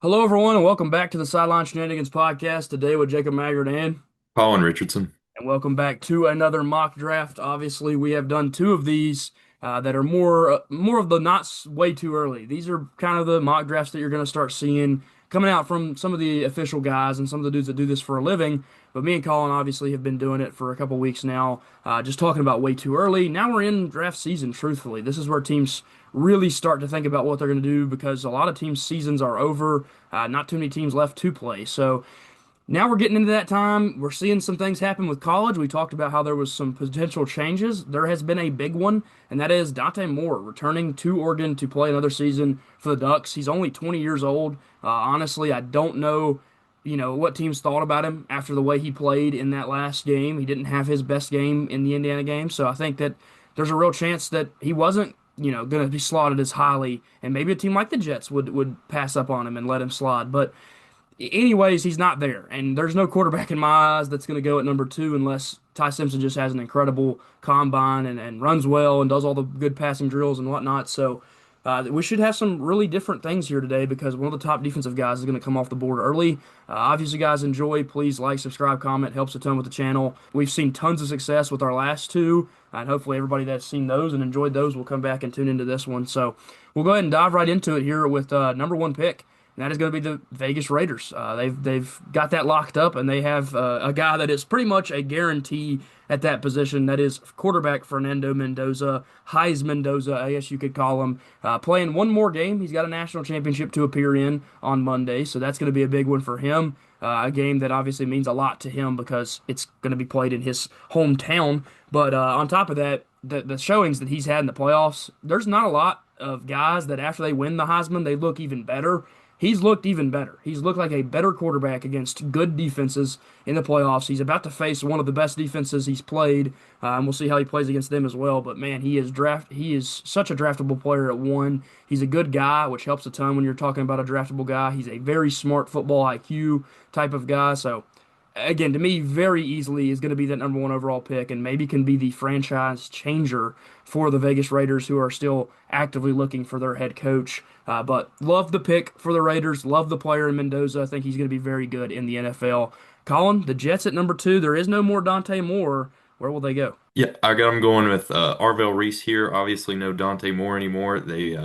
Hello, everyone, and welcome back to the Sideline Shenanigans podcast today with Jacob Maggard Colin Richardson. and welcome back to another mock draft. Obviously, we have done two of these that are more of the not way too early. These are kind of the mock drafts that you're going to start seeing coming out from some of the official guys and some of the dudes that do this for a living. But me and Colin obviously have been doing it for a couple weeks now, just talking about way too early. Now we're in draft season, truthfully. This is where teams really start to think about what they're going to do because a lot of teams' seasons are over. Not too many teams left to play. So now we're getting into that time. We're seeing some things happen with college. We talked about how there was some potential changes. There has been a big one, and that is Dante Moore returning to Oregon to play another season for the Ducks. He's only 20 years old. Honestly, I don't know, what teams thought about him after the way he played in that last game. He didn't have his best game in the Indiana game, so I think that there's a real chance that he wasn't, going to be slotted as highly, and maybe a team like the Jets would pass up on him and let him slide. But anyways, he's not there, and there's no quarterback in my eyes that's going to go at number two unless Ty Simpson just has an incredible combine and runs well and does all the good passing drills and whatnot. So we should have some really different things here today because one of the top defensive guys is going to come off the board early. Obviously, guys, enjoy. Please like, subscribe, comment. Helps a ton with the channel. We've seen tons of success with our last two, and hopefully everybody that's seen those and enjoyed those will come back and tune into this one. So we'll go ahead and dive right into it here with number one pick. And that is going to be the Vegas Raiders. They've got that locked up, and they have a guy that is pretty much a guarantee at that position. That is quarterback Fernando Mendoza, Heisman Mendoza, I guess you could call him, playing one more game. He's got a national championship to appear in on Monday, so that's going to be a big one for him. A game that obviously means a lot to him because it's going to be played in his hometown. But on top of that, the showings that he's had in the playoffs, there's not a lot of guys that after they win the Heisman, they look even better. He's looked even better. He's looked like a better quarterback against good defenses in the playoffs. He's about to face one of the best defenses he's played, and we'll see how he plays against them as well. But man, he is such a draftable player at one. He's a good guy, which helps a ton when you're talking about a draftable guy. He's a very smart football IQ type of guy. So again, to me, very easily is going to be that number one overall pick and maybe can be the franchise changer for the Vegas Raiders, who are still actively looking for their head coach. But love the pick for the Raiders. Love the player in Mendoza. I think he's going to be very good in the NFL. Colin, the Jets at number two. There is no more Dante Moore. Where will they go? Yeah, I got him going with Arvell Reese here. Obviously, no Dante Moore anymore. They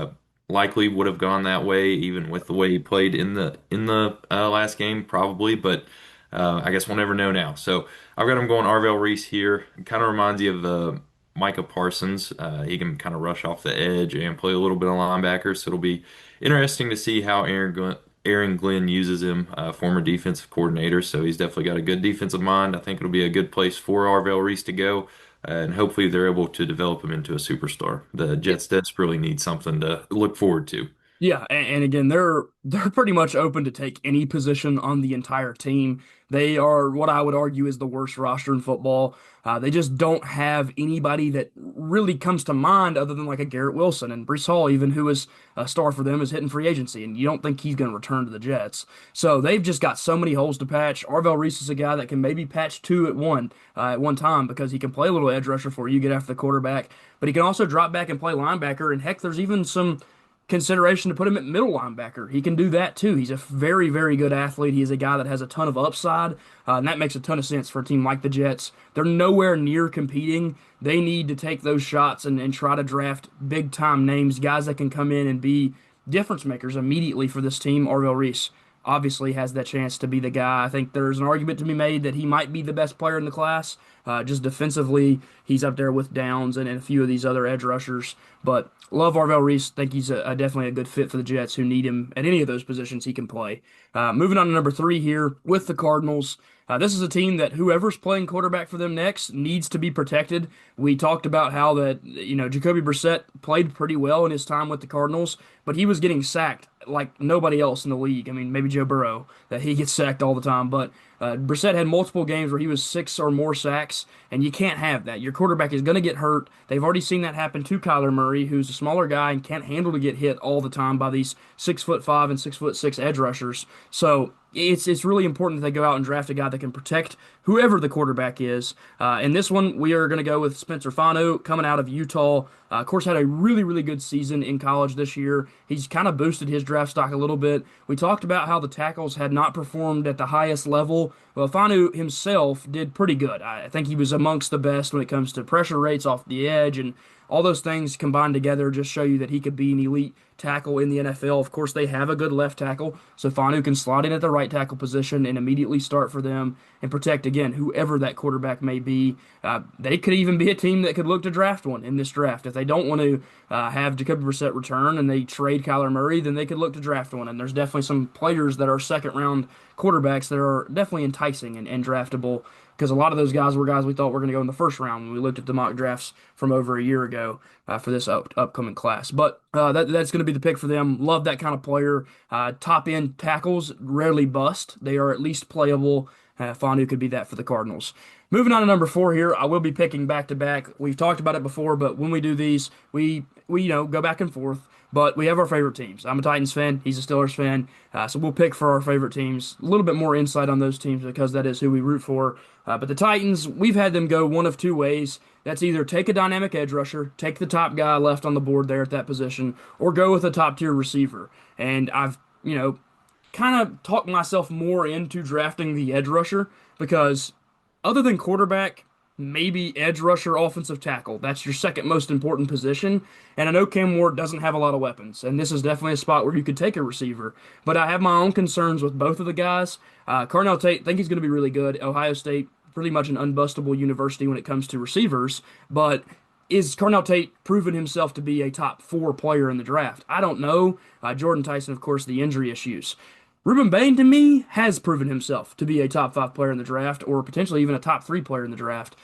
likely would have gone that way, even with the way he played in the last game, probably. But I guess we'll never know now. So I've got him going Arvell Reese here. Kind of reminds you of Micah Parsons. He can kind of rush off the edge and play a little bit of linebacker. So it'll be interesting to see how Aaron Glenn uses him, former defensive coordinator, so he's definitely got a good defensive mind. I think it'll be a good place for Arvell Reese to go, and hopefully they're able to develop him into a superstar. The Jets desperately need something to look forward to. Yeah, and again, they're pretty much open to take any position on the entire team. They are what I would argue is the worst roster in football. They just don't have anybody that really comes to mind other than like a Garrett Wilson and Breece Hall, even who is a star for them, is hitting free agency, and you don't think he's going to return to the Jets. So they've just got so many holes to patch. Arvell Reese is a guy that can maybe patch two at one time because he can play a little edge rusher for you, get after the quarterback, but he can also drop back and play linebacker. And heck, there's even some consideration to put him at middle linebacker. He can do that too. He's a very, very good athlete. He is a guy that has a ton of upside, and that makes a ton of sense for a team like the Jets. They're nowhere near competing. They need to take those shots and try to draft big time names, guys that can come in and be difference makers immediately for this team. Arvell Reese obviously has that chance to be the guy. I think there's an argument to be made that he might be the best player in the class. Just defensively, he's up there with Downs and a few of these other edge rushers. But love Arvell Reese. Think he's definitely a good fit for the Jets who need him at any of those positions he can play. Moving on to number three here with the Cardinals. This is a team that whoever's playing quarterback for them next needs to be protected. We talked about how that Jacoby Brissett played pretty well in his time with the Cardinals, but he was getting sacked like nobody else in the league. I mean, maybe Joe Burrow that he gets sacked all the time, but Brissett had multiple games where he was six or more sacks, and you can't have that. Your quarterback is going to get hurt. They've already seen that happen to Kyler Murray, who's a smaller guy and can't handle to get hit all the time by these 6'5" and 6'6" edge rushers. So it's really important that they go out and draft a guy that can protect whoever the quarterback is. In this one, we are going to go with Spencer Fano coming out of Utah. Of course, had a really good season in college this year. He's kind of boosted his draft stock a little bit. We talked about how the tackles had not performed at the highest level. Well, Fanu himself did pretty good. I think he was amongst the best when it comes to pressure rates off the edge, and all those things combined together just show you that he could be an elite tackle in the NFL. Of course, they have a good left tackle, so Fanu can slot in at the right tackle position and immediately start for them and protect, again, whoever that quarterback may be. They could even be a team that could look to draft one in this draft. If they don't want to have Jacoby Brissett return and they trade Kyler Murray, then they could look to draft one. And there's definitely some players that are second round quarterbacks that are definitely enticing and draftable, because a lot of those guys were guys we thought were going to go in the first round when we looked at the mock drafts from over a year ago for this upcoming class. But that's going to be the pick for them. Love that kind of player. Top end tackles rarely bust. They are at least playable. Fanu could be that for the Cardinals. Moving on to number 4 here, I will be picking back to back. We've talked about it before, but when we do these, we go back and forth. But we have our favorite teams. I'm a Titans fan. He's a Steelers fan. So we'll pick for our favorite teams. A little bit more insight on those teams because that is who we root for. But the Titans, we've had them go one of two ways. That's either take a dynamic edge rusher, take the top guy left on the board there at that position, or go with a top tier receiver. And I've, kind of talked myself more into drafting the edge rusher because other than quarterback, maybe edge rusher, offensive tackle. That's your second most important position. And I know Cam Ward doesn't have a lot of weapons, and this is definitely a spot where you could take a receiver. But I have my own concerns with both of the guys. Carnell Tate, think he's going to be really good. Ohio State, pretty much an unbustable university when it comes to receivers. But is Carnell Tate proven himself to be a top 4 player in the draft? I don't know. Jordan Tyson, of course, the injury issues. Ruben Bain, to me, has proven himself to be a top 5 player in the draft, or potentially even a top 3 player in the draft.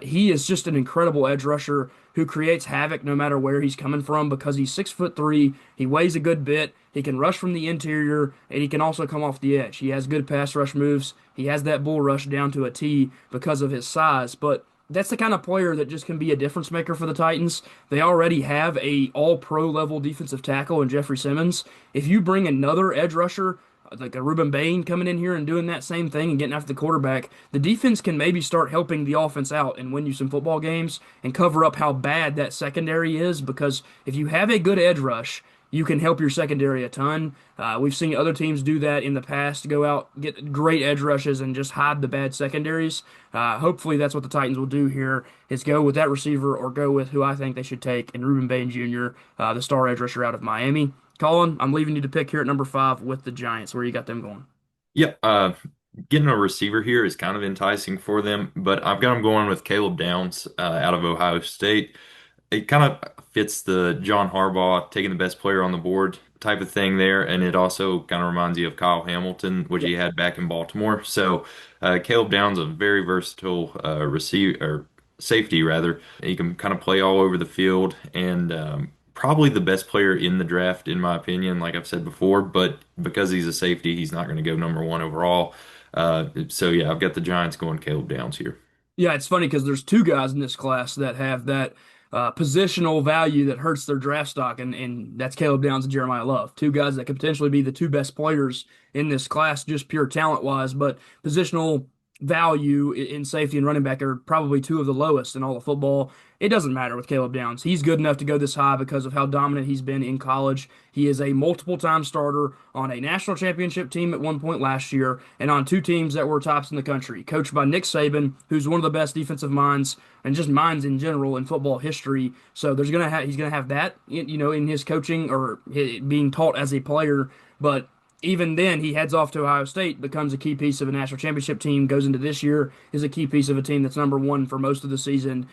He is just an incredible edge rusher who creates havoc no matter where he's coming from because he's 6'3", he weighs a good bit, he can rush from the interior, and he can also come off the edge. He has good pass rush moves. He has that bull rush down to a T because of his size, but that's the kind of player that just can be a difference maker for the Titans. They already have a all-pro level defensive tackle in Jeffrey Simmons. If you bring another edge rusher like a Ruben Bain coming in here and doing that same thing and getting after the quarterback, the defense can maybe start helping the offense out and win you some football games and cover up how bad that secondary is, because if you have a good edge rush, you can help your secondary a ton. We've seen other teams do that in the past, go out, get great edge rushes, and just hide the bad secondaries. Hopefully that's what the Titans will do here, is go with that receiver or go with who I think they should take in Ruben Bain Jr., the star edge rusher out of Miami. Colin, I'm leaving you to pick here at number 5 with the Giants. Where you got them going? Yep. Getting a receiver here is kind of enticing for them, but I've got them going with Caleb Downs out of Ohio State. It kind of fits the John Harbaugh taking the best player on the board type of thing there, and it also kind of reminds you of Kyle Hamilton, which he had back in Baltimore. So Caleb Downs, a very versatile receiver or safety rather. He can kind of play all over the field, and probably the best player in the draft in my opinion, like I've said before. But because he's a safety, he's not going to go number 1 overall. So yeah, I've got the Giants going Caleb Downs here. Yeah, it's funny because there's 2 guys in this class that have that positional value that hurts their draft stock, and that's Caleb Downs and Jeremiah Love. 2 guys that could potentially be the 2 best players in this class, just pure talent wise, but positional value in safety and running back are probably 2 of the lowest in all of football. It doesn't matter with Caleb Downs. He's good enough to go this high because of how dominant he's been in college. He is a multiple-time starter on a national championship team at one point last year and on 2 teams that were tops in the country, coached by Nick Saban, who's one of the best defensive minds and just minds in general in football history. So he's gonna have that, in his coaching or being taught as a player, but even then, he heads off to Ohio State, becomes a key piece of a national championship team, goes into this year, is a key piece of a team that's number 1 for most of the season.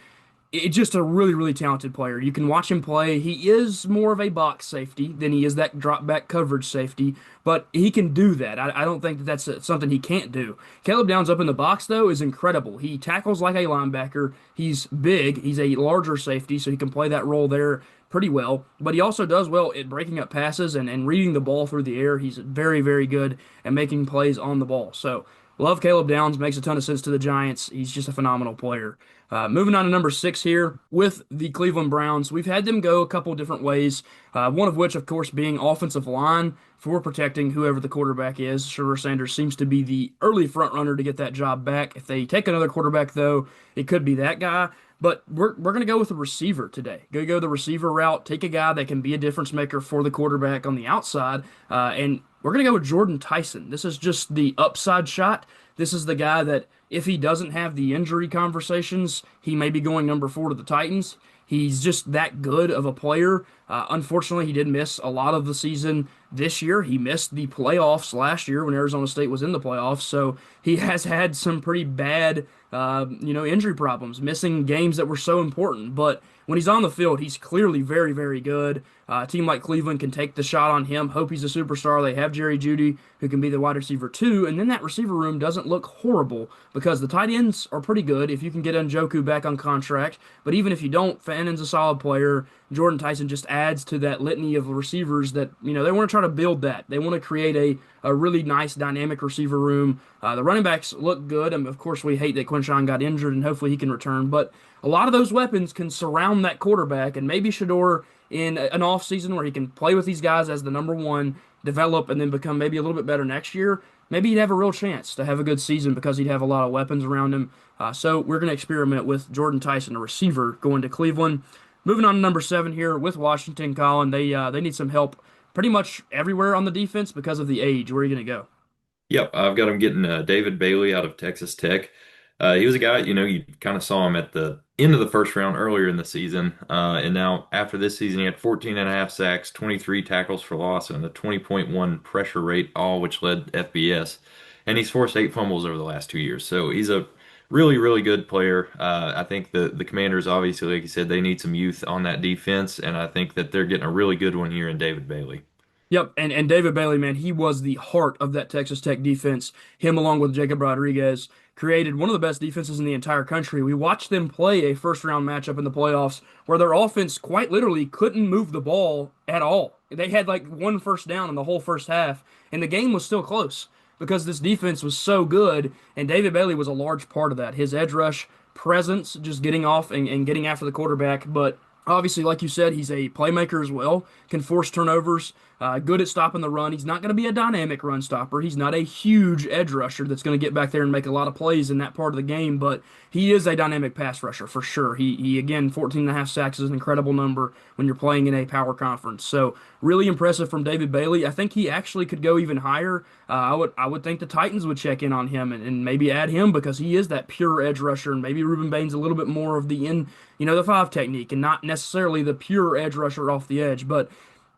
It's just a really talented player. You can watch him play. He is more of a box safety than he is that drop back coverage safety, but he can do that. I don't think that that's something he can't do. Caleb Downs up in the box, though, is incredible. He tackles like a linebacker. He's big. He's a larger safety, so he can play that role there pretty well, but he also does well at breaking up passes and reading the ball through the air. He's very good at making plays on the ball. So Love Caleb Downs, makes a ton of sense to the Giants. He's just a phenomenal player. Moving on to number six here with the Cleveland Browns. We've had them go a couple different ways, one of which, of course, being offensive line for protecting whoever the quarterback is. Sherver Sanders seems to be the early front runner to get that job back. If they take another quarterback, though, it could be that guy. But we're going to go with a receiver today. Go the receiver route. Take a guy that can be a difference maker for the quarterback on the outside. And we're going to go with Jordan Tyson. This is just the upside shot. This is the guy that if he doesn't have the injury conversations, he may be going number four to the Titans. He's just that good of a player. Unfortunately, he did miss a lot of the season this year. He missed the playoffs last year when Arizona State was in the playoffs. So he has had some pretty bad, injury problems, missing games that were so important. But when he's on the field, he's clearly very, very good. A team like Cleveland can take the shot on him. Hope he's a superstar. They have Jerry Jeudy, who can be the wide receiver too. And then that receiver room doesn't look horrible because the tight ends are pretty good if you can get Njoku back on contract. But even if you don't, Fannon's a solid player. Jordan Tyson just adds to that litany of receivers that, they want to try to build that. They want to create a really nice dynamic receiver room. The running backs look good. And of course, we hate that Quinshawn got injured and hopefully he can return. But a lot of those weapons can surround that quarterback, and maybe Shador in an offseason where he can play with these guys as the number one, develop, and then become maybe a little bit better next year. Maybe he'd have a real chance to have a good season because he'd have a lot of weapons around him. So we're going to experiment with Jordan Tyson, a receiver, going to Cleveland. Moving on to number seven here with Washington, Colin. They need some help pretty much everywhere on the defense because of the age. Where are you going to go? Yep, I've got him getting David Bailey out of Texas Tech. He was a guy, you kind of saw him at the end of the first round earlier in the season. And now after this season, he had 14 and a half sacks, 23 tackles for loss, and a 20.1 pressure rate, all which led FBS. And he's forced 8 fumbles over the last 2 years. So he's a really, really good player. I think the Commanders, obviously, like you said, they need some youth on that defense. And I think that they're getting a really good one here in David Bailey. Yep, and David Bailey, man, he was the heart of that Texas Tech defense. Him along with Jacob Rodriguez created one of the best defenses in the entire country. We watched them play a first round matchup in the playoffs where their offense quite literally couldn't move the ball at all. They had like one first down in the whole first half, and the game was still close because this defense was so good, and David Bailey was a large part of that. His edge rush presence, just getting off and getting after the quarterback, but obviously, like you said, he's a playmaker as well, can force turnovers, good at stopping the run. He's not going to be a dynamic run stopper. He's not a huge edge rusher that's going to get back there and make a lot of plays in that part of the game, but he is a dynamic pass rusher for sure. He again, 14 and a half sacks is an incredible number when you're playing in a power conference. So really impressive from David Bailey. I think he actually could go even higher. I would think the Titans would check in on him and maybe add him because he is that pure edge rusher, and maybe Ruben Bain's a little bit more of the five technique and not necessarily the pure edge rusher off the edge. But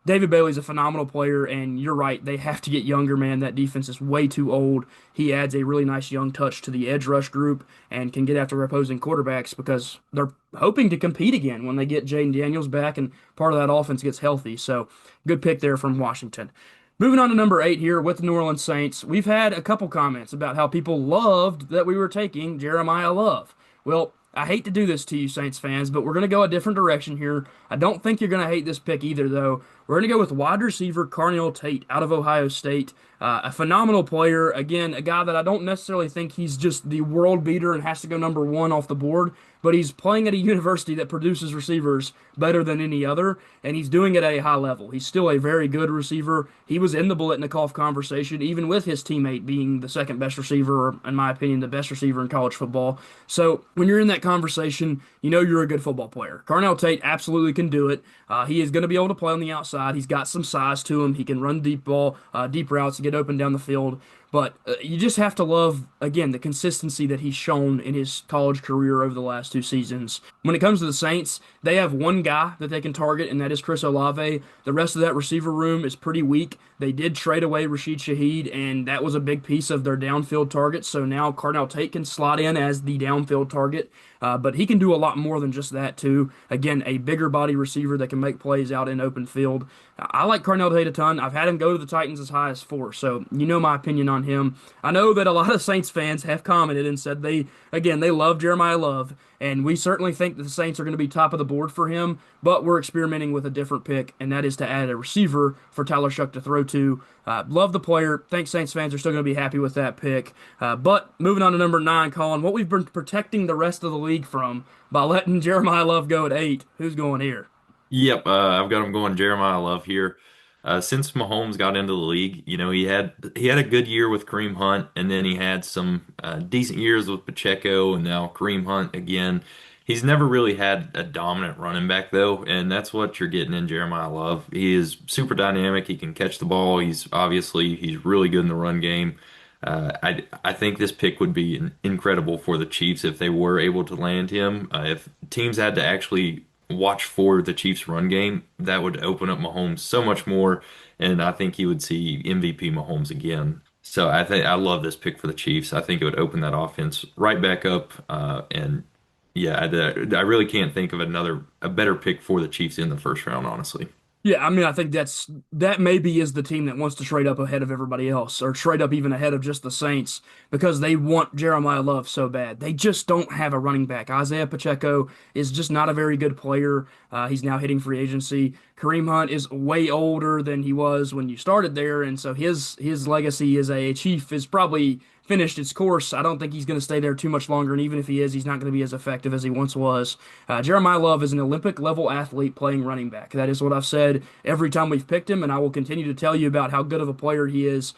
David Bailey's a phenomenal player, and you're right, they have to get younger, man. That defense is way too old. He adds a really nice young touch to the edge rush group and can get after opposing quarterbacks because they're hoping to compete again when they get Jaden Daniels back and part of that offense gets healthy. So good pick there from Washington. Moving on to number eight here with the New Orleans Saints. We've had a couple comments about how people loved that we were taking Jeremiah Love. Well, I hate to do this to you, Saints fans, but we're going to go a different direction here. I don't think you're going to hate this pick either, though. We're going to go with wide receiver Carnell Tate out of Ohio State. A phenomenal player. Again, a guy that I don't necessarily think he's just the world beater and has to go number one off the board, but he's playing at a university that produces receivers better than any other, and he's doing it at a high level. He's still a very good receiver. He was in the Biletnikoff conversation, even with his teammate being the second best receiver, or in my opinion, the best receiver in college football. So when you're in that conversation, you know you're a good football player. Carnell Tate absolutely can do it. He is going to be able to play on the outside. He's got some size to him. He can run deep routes, and get open down the field. But you just have to love, again, the consistency that he's shown in his college career over the last two seasons. When it comes to the Saints, they have one guy that they can target, and that is Chris Olave. The rest of that receiver room is pretty weak. They did trade away Rashid Shaheed, and that was a big piece of their downfield target. So now Carnell Tate can slot in as the downfield target. But he can do a lot more than just that, too. Again, a bigger body receiver that can make plays out in open field. I like Carnell Tate a ton. I've had him go to the Titans as high as 4, so you know my opinion on him. I know that a lot of Saints fans have commented and said they love Jeremiah Love, and we certainly think that the Saints are going to be top of the board for him, but we're experimenting with a different pick, and that is to add a receiver for Tyler Shuck to throw to. Love the player. Think Saints fans are still going to be happy with that pick. But moving on to number 9, Colin, what we've been protecting the rest of the league from by letting Jeremiah Love go at 8. Who's going here? Yep, I've got him going Jeremiah Love here. Since Mahomes got into the league, he had a good year with Kareem Hunt, and then he had some decent years with Pacheco, and now Kareem Hunt again. He's never really had a dominant running back though, and that's what you're getting in Jeremiah Love. He is super dynamic. He can catch the ball. He's really good in the run game. I think this pick would be incredible for the Chiefs if they were able to land him. If teams had to actually watch for the Chiefs' run game, that would open up Mahomes so much more, and I think you would see MVP Mahomes again. So I love this pick for the Chiefs. I think it would open that offense right back up, and yeah, I really can't think of a better pick for the Chiefs in the first round, honestly. Yeah, I mean, I think that maybe is the team that wants to trade up ahead of everybody else, or trade up even ahead of just the Saints, because they want Jeremiah Love so bad. They just don't have a running back. Isaiah Pacheco is just not a very good player. He's now hitting free agency. Kareem Hunt is way older than he was when you started there, and so his legacy as a Chief is probably finished its course. I don't think he's going to stay there too much longer, and even if he is, he's not going to be as effective as he once was. Jeremiah Love is an Olympic level athlete playing running back. That is what I've said every time we've picked him, and I will continue to tell you about how good of a player he is.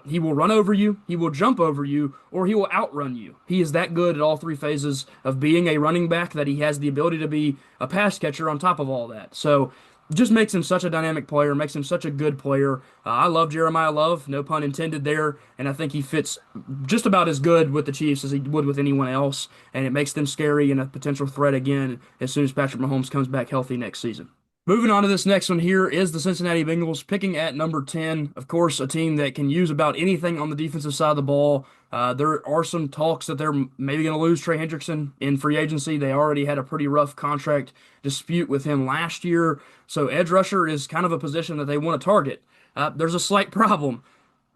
He will run over you, he will jump over you, or he will outrun you. He is that good at all three phases of being a running back that he has the ability to be a pass catcher on top of all that. So just makes him such a dynamic player, makes him such a good player. I love Jeremiah Love, no pun intended there, and I think he fits just about as good with the Chiefs as he would with anyone else, and it makes them scary and a potential threat again as soon as Patrick Mahomes comes back healthy next season. Moving on to this next one here is the Cincinnati Bengals picking at number 10. Of course, a team that can use about anything on the defensive side of the ball. There are some talks that they're maybe going to lose Trey Hendrickson in free agency. They already had a pretty rough contract dispute with him last year. So edge rusher is kind of a position that they want to target. There's a slight problem.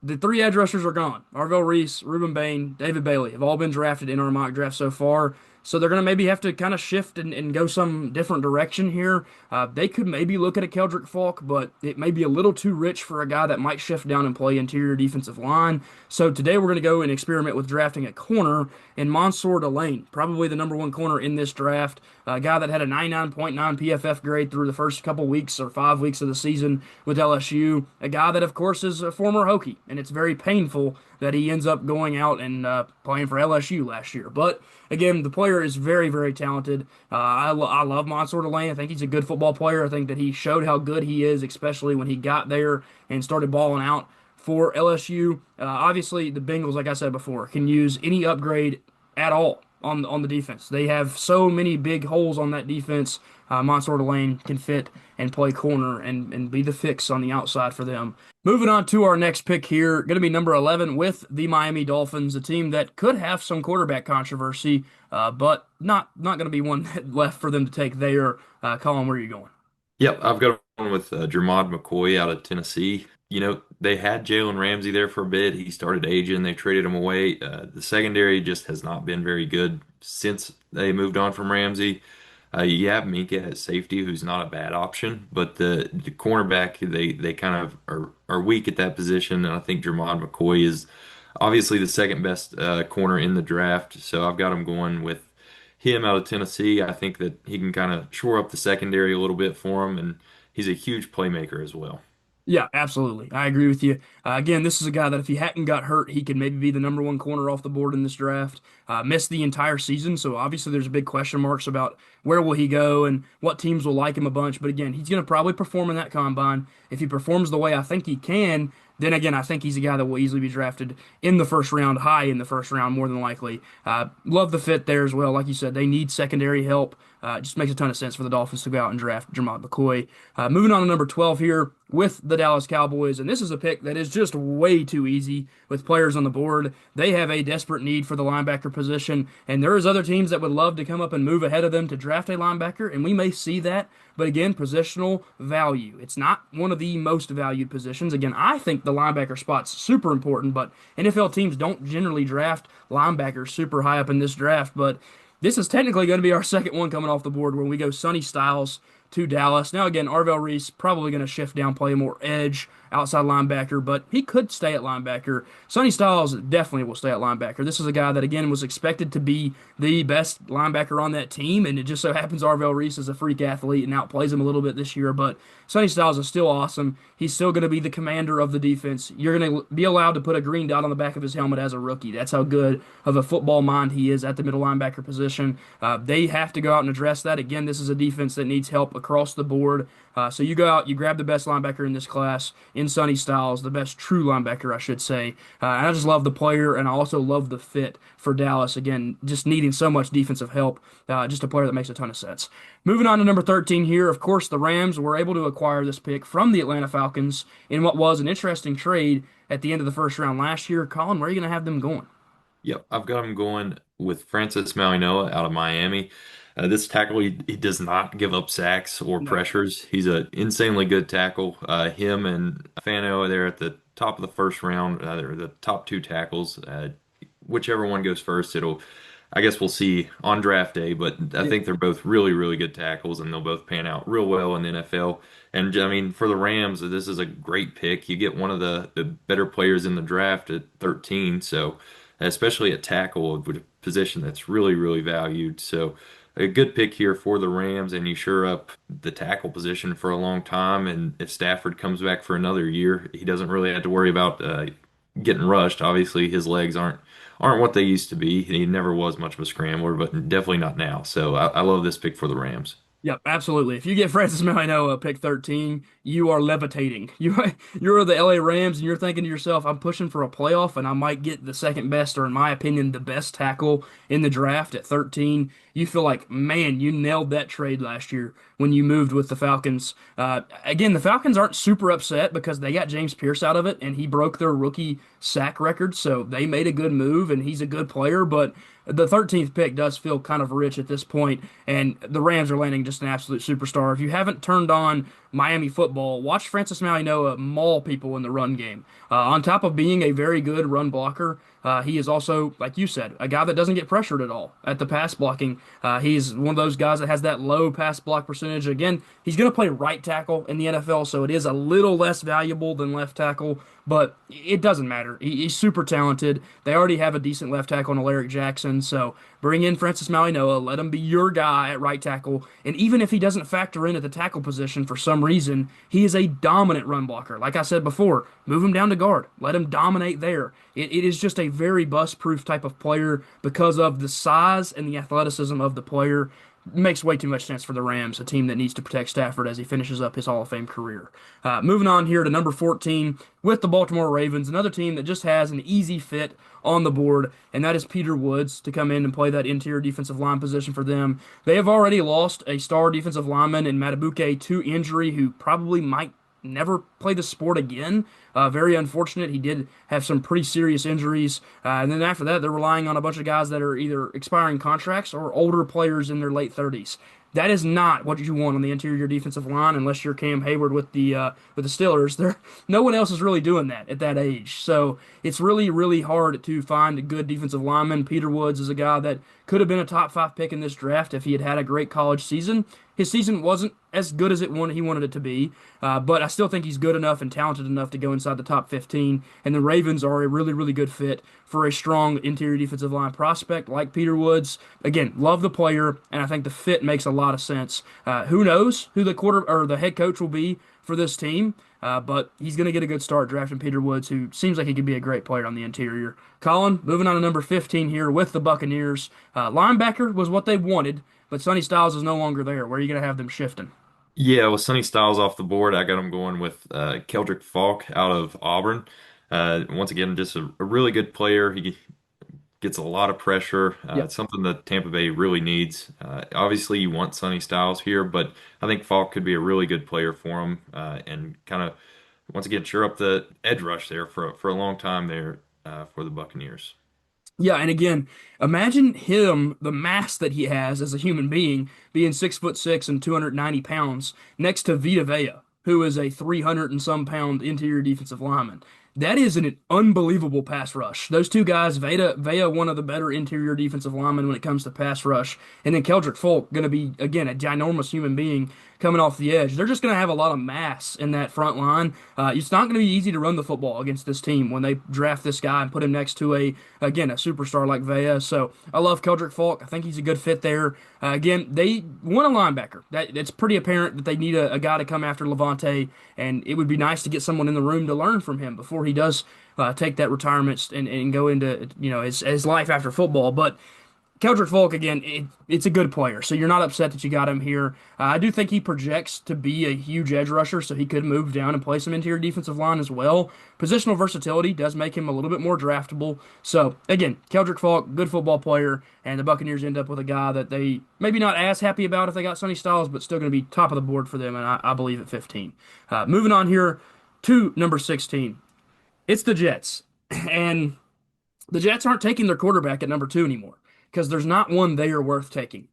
The 3 edge rushers are gone. Arvell Reese, Reuben Bain, David Bailey have all been drafted in our mock draft so far. So they're going to maybe have to kind of shift and go some different direction here. They could maybe look at a Keldrick Falk, but it may be a little too rich for a guy that might shift down and play interior defensive line. So today we're going to go and experiment with drafting a corner in Mansour Delane, probably the number 1 corner in this draft. A guy that had a 99.9 PFF grade through the first couple weeks or 5 weeks of the season with LSU. A guy that, of course, is a former Hokie, and it's very painful that he ends up going out and playing for LSU last year. But again, the player is very, very talented. I love Mansour Delane. I think he's a good football player. I think that he showed how good he is, especially when he got there and started balling out for LSU. Obviously, the Bengals, like I said before, can use any upgrade at all on the defense. They have so many big holes on that defense. Mansour Delane can fit and play corner and be the fix on the outside for them. Moving on to our next pick here, going to be number 11 with the Miami Dolphins, a team that could have some quarterback controversy, but not going to be one left for them to take there. Colin, where are you going? Yep, I've got one with Jermod McCoy out of Tennessee. They had Jalen Ramsey there for a bit. He started aging. They traded him away. The secondary just has not been very good since they moved on from Ramsey. You have Minka at safety, who's not a bad option, but the cornerback they kind of are weak at that position, and I think Jermod McCoy is obviously the second best corner in the draft. So I've got him going with him out of Tennessee. I think that he can kind of shore up the secondary a little bit for him, and he's a huge playmaker as well. Yeah, absolutely. I agree with you. Again, this is a guy that if he hadn't got hurt, he could maybe be the number 1 corner off the board in this draft. Missed the entire season, so obviously there's big question marks about where will he go and what teams will like him a bunch. But again, he's going to probably perform in that combine. If he performs the way I think he can, then again, I think he's a guy that will easily be drafted in the first round, high in the first round, more than likely. Love the fit there as well. Like you said, they need secondary help. It just makes a ton of sense for the Dolphins to go out and draft Jermod McCoy. Moving on to number 12 here with the Dallas Cowboys, and this is a pick that is just way too easy with players on the board. They have a desperate need for the linebacker position, and there is other teams that would love to come up and move ahead of them to draft a linebacker, and we may see that. But again, positional value. It's not one of the most valued positions. Again, I think the linebacker spot's super important, but NFL teams don't generally draft linebackers super high up in this draft. But this is technically going to be our second one coming off the board when we go Sonny Styles to Dallas. Now, again, Arvell Reese probably going to shift down, play more edge, outside linebacker, but he could stay at linebacker. Sonny Styles definitely will stay at linebacker. This is a guy that, again, was expected to be the best linebacker on that team, and it just so happens Arvell Reese is a freak athlete and outplays him a little bit this year, but Sonny Styles is still awesome. He's still going to be the commander of the defense. You're going to be allowed to put a green dot on the back of his helmet as a rookie. That's how good of a football mind he is at the middle linebacker position. They have to go out and address that. Again, this is a defense that needs help across the board. So you go out, you grab the best linebacker in this class in Sonny Styles, the best true linebacker, I should say. And I just love the player, and I also love the fit for Dallas. Again, just needing so much defensive help. Just a player that makes a ton of sense. Moving on to number 13 here, of course, the Rams were able to acquire this pick from the Atlanta Falcons in what was an interesting trade at the end of the first round last year. Colin, where are you going to have them going? Yep, I've got him going with Francis Mauigoa out of Miami. This tackle, he does not give up sacks or No. pressures. He's an insanely good tackle. Him and Fano there at the top of the first round, they're the top two tackles. Whichever one goes first, I guess we'll see on draft day, but I Yeah. think they're both really, really good tackles and they'll both pan out real well in the NFL. And I mean, for the Rams, this is a great pick. You get one of the better players in the draft at 13, so especially a tackle, a position that's really, really valued. So a good pick here for the Rams, and you shore up the tackle position for a long time. And if Stafford comes back for another year, he doesn't really have to worry about getting rushed. Obviously, his legs aren't what they used to be. He never was much of a scrambler, but definitely not now. So I love this pick for the Rams. Yep, absolutely. If you get Francis Mauigoa pick 13, you are levitating. You're the LA Rams and you're thinking to yourself, I'm pushing for a playoff and I might get the second best or in my opinion the best tackle in the draft at 13. You feel like, man, you nailed that trade last year when you moved with the Falcons. Again, the Falcons aren't super upset because they got James Pierce out of it and he broke their rookie sack record, so they made a good move and he's a good player, but the 13th pick does feel kind of rich at this point, and the Rams are landing just an absolute superstar. If you haven't turned on Miami football, watch Francis Mauigoa maul people in the run game. On top of being a very good run blocker, he is also, like you said, a guy that doesn't get pressured at all at the pass blocking. He's one of those guys that has that low pass block percentage. Again, he's going to play right tackle in the NFL, so it is a little less valuable than left tackle, but it doesn't matter. He's super talented. They already have a decent left tackle in Alaric Jackson, so bring in Francis Mauigoa, let him be your guy at right tackle, and even if he doesn't factor in at the tackle position for some reason, he is a dominant run blocker. Like I said before, move him down to guard, let him dominate there. It is just a very bust-proof type of player because of the size and the athleticism of the player. Makes way too much sense for the Rams, a team that needs to protect Stafford as he finishes up his Hall of Fame career. Moving on here to number 14 with the Baltimore Ravens, another team that just has an easy fit on the board, and that is Peter Woods to come in and play that interior defensive line position for them. They have already lost a star defensive lineman in Matabuke to injury who probably might never play the sport again. Very unfortunate. He did have some pretty serious injuries. And then after that, they're relying on a bunch of guys that are either expiring contracts or older players in their late 30s. That is not what you want on the interior defensive line unless you're Cam Hayward with the Steelers. No one else is really doing that at that age. So it's really, really hard to find a good defensive lineman. Peter Woods is a guy that could have been a top five pick in this draft if he had had a great college season. His season wasn't as good as he wanted it to be, but I still think he's good enough and talented enough to go inside the top 15. And the Ravens are a really, really good fit for a strong interior defensive line prospect like Peter Woods. Again, love the player, and I think the fit makes a lot of sense. Who knows who the quarter or the head coach will be for this team? But he's going to get a good start drafting Peter Woods, who seems like he could be a great player on the interior. Colin, moving on to number 15 here with the Buccaneers. Linebacker was what they wanted, but Sonny Styles is no longer there. Where are you going to have them shifting? Yeah, with Sonny Styles off the board, I got him going with Keldrick Falk out of Auburn. Once again, just a really good player. He gets a lot of pressure. Yeah. It's something that Tampa Bay really needs. Obviously, you want Sonny Styles here, but I think Falk could be a really good player for him and kind of once again sure up the edge rush there for a long time there for the Buccaneers. Yeah, and again, imagine him, the mass that he has as a human being, being 6'6" and 290 pounds, next to Vita Vea, who is a 300 and some pound interior defensive lineman. That is an unbelievable pass rush. Those two guys, Vea, one of the better interior defensive linemen when it comes to pass rush, and then Keldrick Folk, going to be again a ginormous human being coming off the edge. They're just going to have a lot of mass in that front line. It's not going to be easy to run the football against this team when they draft this guy and put him next to a superstar like Vea. So I love Keldrick Folk. I think he's a good fit there. Again, they want a linebacker. It's pretty apparent that they need a guy to come after Levante, and it would be nice to get someone in the room to learn from him before he does take that retirement and go into his life after football. But Keldrick Folk, again, it's a good player, so you're not upset that you got him here. I do think he projects to be a huge edge rusher, so he could move down and play some interior defensive line as well. Positional versatility does make him a little bit more draftable. So, again, Keldrick Folk, good football player, and the Buccaneers end up with a guy that they maybe not as happy about if they got Sonny Styles, but still going to be top of the board for them, and I believe at 15. Moving on here to number 16. It's the Jets, and the Jets aren't taking their quarterback at number 2 anymore because there's not one there worth taking.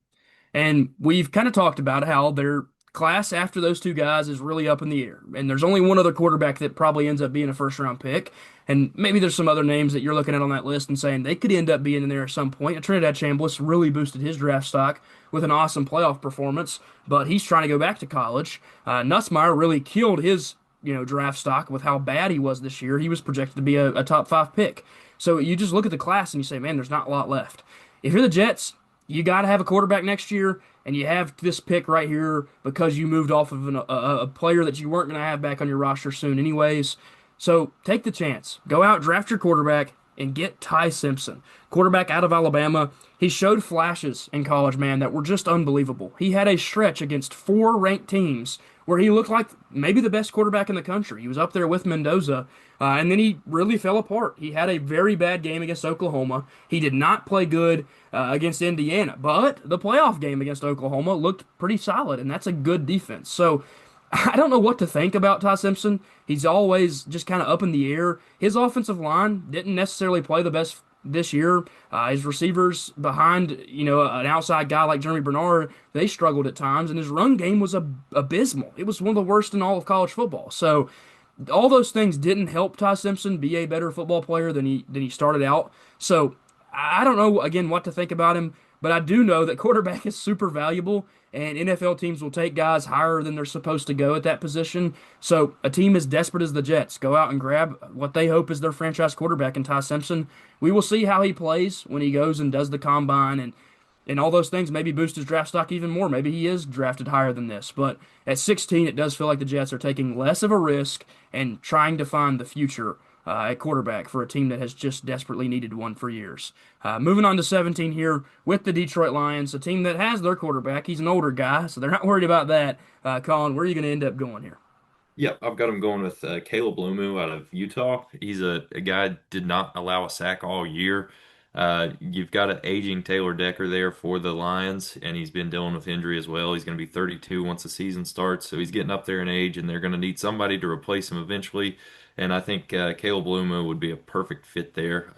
And we've kind of talked about how their class after those two guys is really up in the air. And there's only one other quarterback that probably ends up being a first round pick. And maybe there's some other names that you're looking at on that list and saying they could end up being in there at some point. And Trinidad Chambliss really boosted his draft stock with an awesome playoff performance, but he's trying to go back to college. Nussmeier really killed his draft stock with how bad he was this year. He was projected to be a top 5 pick. So you just look at the class and you say, man, there's not a lot left. If you're the Jets, you got to have a quarterback next year, and you have this pick right here because you moved off of a player that you weren't going to have back on your roster soon, anyways. So take the chance. Go out, draft your quarterback, and get Ty Simpson, quarterback out of Alabama. He showed flashes in college, man, that were just unbelievable. He had a stretch against 4 ranked teams where he looked like maybe the best quarterback in the country. He was up there with Mendoza, and then he really fell apart. He had a very bad game against Oklahoma. He did not play good against Indiana, but the playoff game against Oklahoma looked pretty solid, and that's a good defense. So I don't know what to think about Ty Simpson. He's always just kind of up in the air. His offensive line didn't necessarily play the best this year. His receivers behind, an outside guy like Jeremy Bernard, they struggled at times, and his run game was abysmal. It was one of the worst in all of college football. So all those things didn't help Ty Simpson be a better football player than he started out. So I don't know again what to think about him, but I do know that quarterback is super valuable, and NFL teams will take guys higher than they're supposed to go at that position. So a team as desperate as the Jets go out and grab what they hope is their franchise quarterback in Ty Simpson. We will see how he plays when he goes and does the combine and all those things. Maybe boost his draft stock even more. Maybe he is drafted higher than this. But at 16, it does feel like the Jets are taking less of a risk and trying to find the future at quarterback for a team that has just desperately needed one for years. Moving on to 17 here with the Detroit Lions, a team that has their quarterback. He's an older guy, so they're not worried about that. Colin, where are you going to end up going here? Yep, I've got him going with Caleb Lumu out of Utah. He's a guy did not allow a sack all year. You've got an aging Taylor Decker there for the Lions, and he's been dealing with injury as well. He's going to be 32 once the season starts, so he's getting up there in age, and they're going to need somebody to replace him eventually. And I think Caleb Lumu would be a perfect fit there.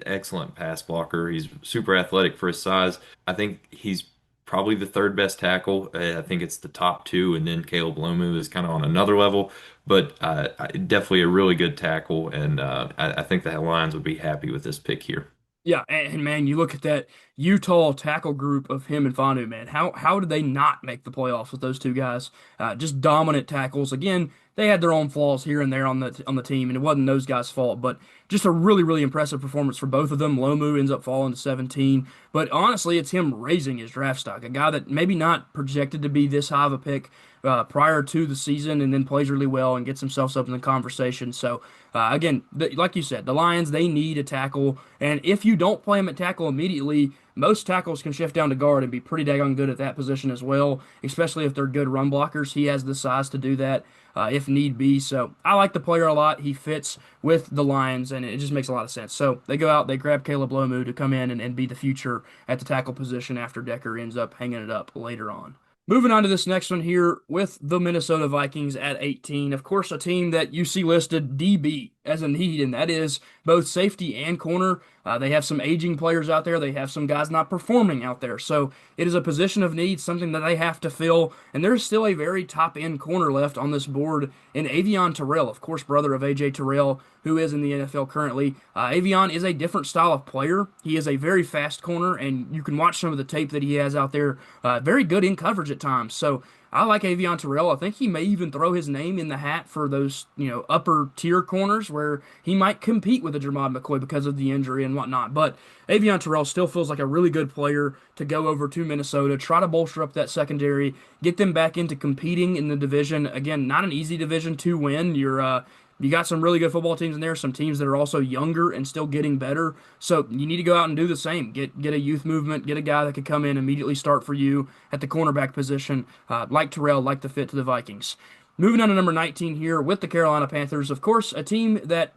Excellent pass blocker. He's super athletic for his size. I think he's probably the third best tackle. I think it's the top 2, and then Caleb Lomu is kind of on another level, but definitely a really good tackle, and I think the Lions would be happy with this pick here. Yeah, and man, you look at that Utah tackle group of him and Fanu, man. How did they not make the playoffs with those two guys? Just dominant tackles. Again, they had their own flaws here and there on the team, and it wasn't those guys' fault. But just a really, really impressive performance for both of them. Lomu ends up falling to 17, but honestly, it's him raising his draft stock. A guy that maybe not projected to be this high of a pick prior to the season, and then plays really well and gets himself up in the conversation. So again, like you said, the Lions, they need a tackle, and if you don't play him at tackle immediately, most tackles can shift down to guard and be pretty daggone good at that position as well, especially if they're good run blockers. He has the size to do that if need be. So I like the player a lot. He fits with the Lions, and it just makes a lot of sense. So they go out, they grab Caleb Lomu to come in and be the future at the tackle position after Decker ends up hanging it up later on. Moving on to this next one here with the Minnesota Vikings at 18. Of course, a team that you see listed DB as a need, and that is both safety and corner. They have some aging players out there. They have some guys not performing out there. So it is a position of need, something that they have to fill. And there's still a very top end corner left on this board in Avion Terrell, of course, brother of AJ Terrell, who is in the NFL currently. Avion is a different style of player. He is a very fast corner, and you can watch some of the tape that he has out there. Very good in coverage at times. So I like Avion Terrell. I think he may even throw his name in the hat for those, upper tier corners where he might compete with a Jermod McCoy because of the injury and whatnot. But Avion Terrell still feels like a really good player to go over to Minnesota, try to bolster up that secondary, get them back into competing in the division. Again, not an easy division to win. You got some really good football teams in there, some teams that are also younger and still getting better. So you need to go out and do the same. Get a youth movement, get a guy that could come in immediately start for you at the cornerback position, like Terrell, like the fit to the Vikings. Moving on to number 19 here with the Carolina Panthers. Of course, a team that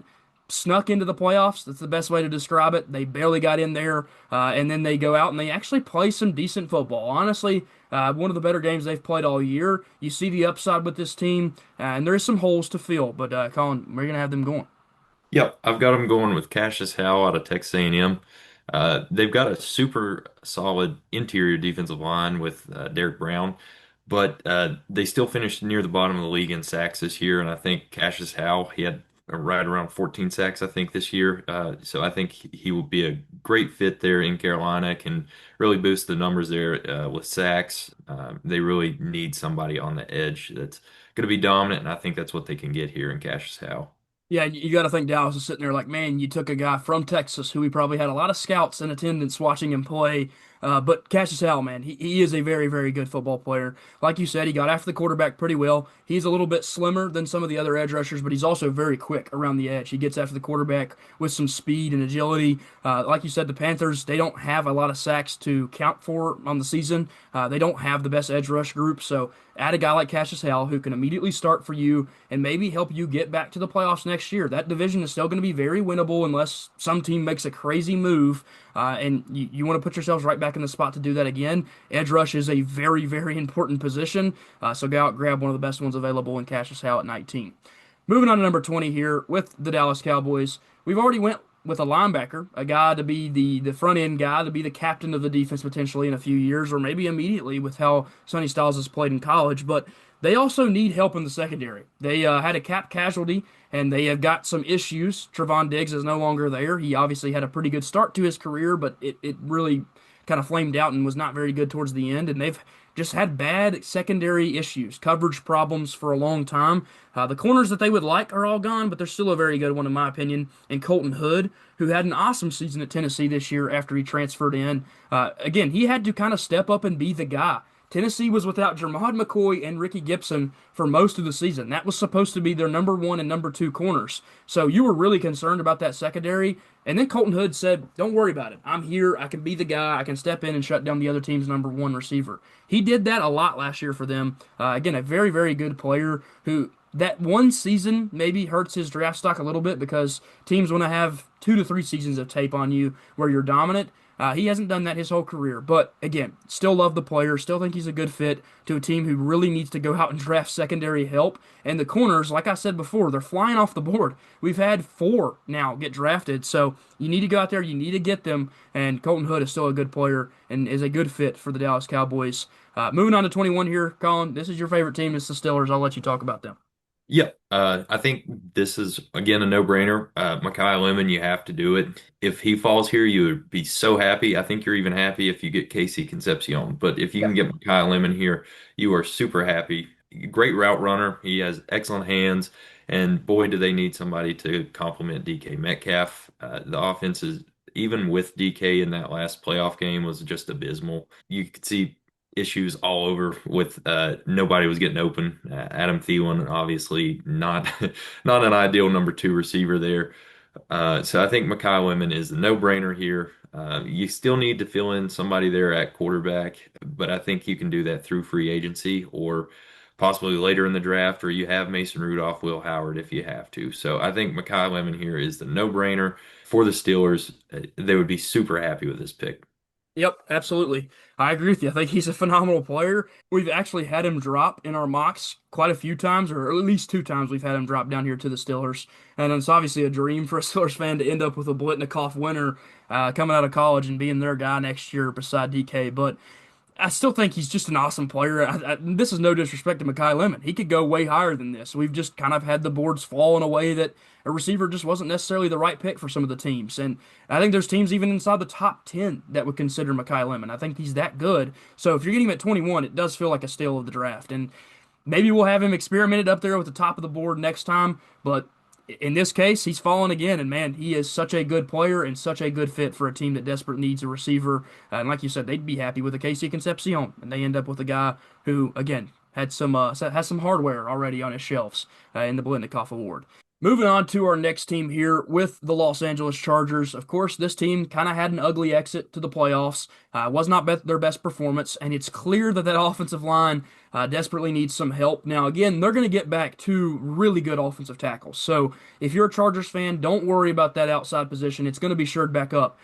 snuck into the playoffs. That's the best way to describe it. They barely got in there, and then they go out and they actually play some decent football. Honestly, one of the better games they've played all year. You see the upside with this team, and there is some holes to fill. But Colin, we're gonna have them going. Yep, I've got them going with Cassius Howe out of Texas A&M. They've got a super solid interior defensive line with Derek Brown, but they still finished near the bottom of the league in sacks this year. And I think Cassius Howe, he had right around 14 sacks, I think, this year. So I think he will be a great fit there in Carolina, can really boost the numbers there with sacks. They really need somebody on the edge that's going to be dominant, and I think that's what they can get here in Cassius Howe. Yeah, you got to think Dallas is sitting there like, man, you took a guy from Texas who we probably had a lot of scouts in attendance watching him play. But Cassius Howell, man, he is a very, very good football player. Like you said, he got after the quarterback pretty well. He's a little bit slimmer than some of the other edge rushers, but he's also very quick around the edge. He gets after the quarterback with some speed and agility. Like you said, the Panthers, they don't have a lot of sacks to count for on the season. They don't have the best edge rush group, so add a guy like Cassius Howell who can immediately start for you and maybe help you get back to the playoffs next year. That division is still going to be very winnable unless some team makes a crazy move, and you want to put yourselves right back in the spot to do that again. Edge rush is a very, very important position, so go out and grab one of the best ones available in Cassius Howell at 19. Moving on to number 20 here with the Dallas Cowboys. We've already went with a linebacker, a guy to be the front end guy, to be the captain of the defense potentially in a few years, or maybe immediately with how Sonny Styles has played in college. But they also need help in the secondary. They had a cap casualty, and they have got some issues. Trevon Diggs is no longer there. He obviously had a pretty good start to his career, but it really kind of flamed out and was not very good towards the end. And they've just had bad secondary issues, coverage problems for a long time. The corners that they would like are all gone, but there's still a very good one, in my opinion, and Colton Hood, who had an awesome season at Tennessee this year after he transferred in. Again, he had to kind of step up and be the guy. Tennessee was without Jermod McCoy and Ricky Gibson for most of the season. That was supposed to be their number one and number two corners. So you were really concerned about that secondary. And then Colton Hood said, don't worry about it. I'm here. I can be the guy. I can step in and shut down the other team's number one receiver. He did that a lot last year for them. Again, a very, very good player who that one season maybe hurts his draft stock a little bit because teams want to have 2 to 3 seasons of tape on you where you're dominant. He hasn't done that his whole career, but again, still love the player, still think he's a good fit to a team who really needs to go out and draft secondary help. And the corners, like I said before, they're flying off the board. We've had 4 now get drafted, so you need to go out there, you need to get them, and Colton Hood is still a good player and is a good fit for the Dallas Cowboys. Moving on to 21 here, Colin, this is your favorite team, it's the Steelers. I'll let you talk about them. Yep. I think this is again a no-brainer. Mekhi Lemon, you have to do it. If he falls here, you would be so happy. I think you're even happy if you get Casey Concepcion. But if you can get Mekhi Lemon here, you are super happy. Great route runner. He has excellent hands, and boy, do they need somebody to complement DK Metcalf. The offense is even with DK in that last playoff game was just abysmal. You could see issues all over with nobody was getting open. Adam Thielen, obviously not not an ideal number 2 receiver there. So I think Mekhi Lemon is the no-brainer here. You still need to fill in somebody there at quarterback, but I think you can do that through free agency or possibly later in the draft, or you have Mason Rudolph, Will Howard if you have to. So I think Mekhi Lemon here is the no-brainer for the Steelers. They would be super happy with this pick. Yep, absolutely. I agree with you. I think he's a phenomenal player. We've actually had him drop in our mocks quite a few times, or at least two times we've had him drop down here to the Steelers. And it's obviously a dream for a Steelers fan to end up with a Blitnikoff winner coming out of college and being their guy next year beside DK. But I still think he's just an awesome player. This is no disrespect to Mekhi Lemon. He could go way higher than this. We've just kind of had the boards fall in a way that a receiver just wasn't necessarily the right pick for some of the teams. And I think there's teams even inside the top 10 that would consider Mekhi Lemon. I think he's that good. So if you're getting him at 21, it does feel like a steal of the draft. And maybe we'll have him experimented up there with the top of the board next time. But in this case, he's fallen again, and man, he is such a good player and such a good fit for a team that desperately needs a receiver. And like you said, they'd be happy with a Casey Concepcion, and they end up with a guy who, again, had some has some hardware already on his shelves in the Blitnikoff Award. Moving on to our next team here with the Los Angeles Chargers. Of course, this team kind of had an ugly exit to the playoffs. Was not their best performance, and it's clear that that offensive line desperately needs some help. Now, again, they're going to get back two really good offensive tackles. So if you're a Chargers fan, don't worry about that outside position. It's going to be shored back up.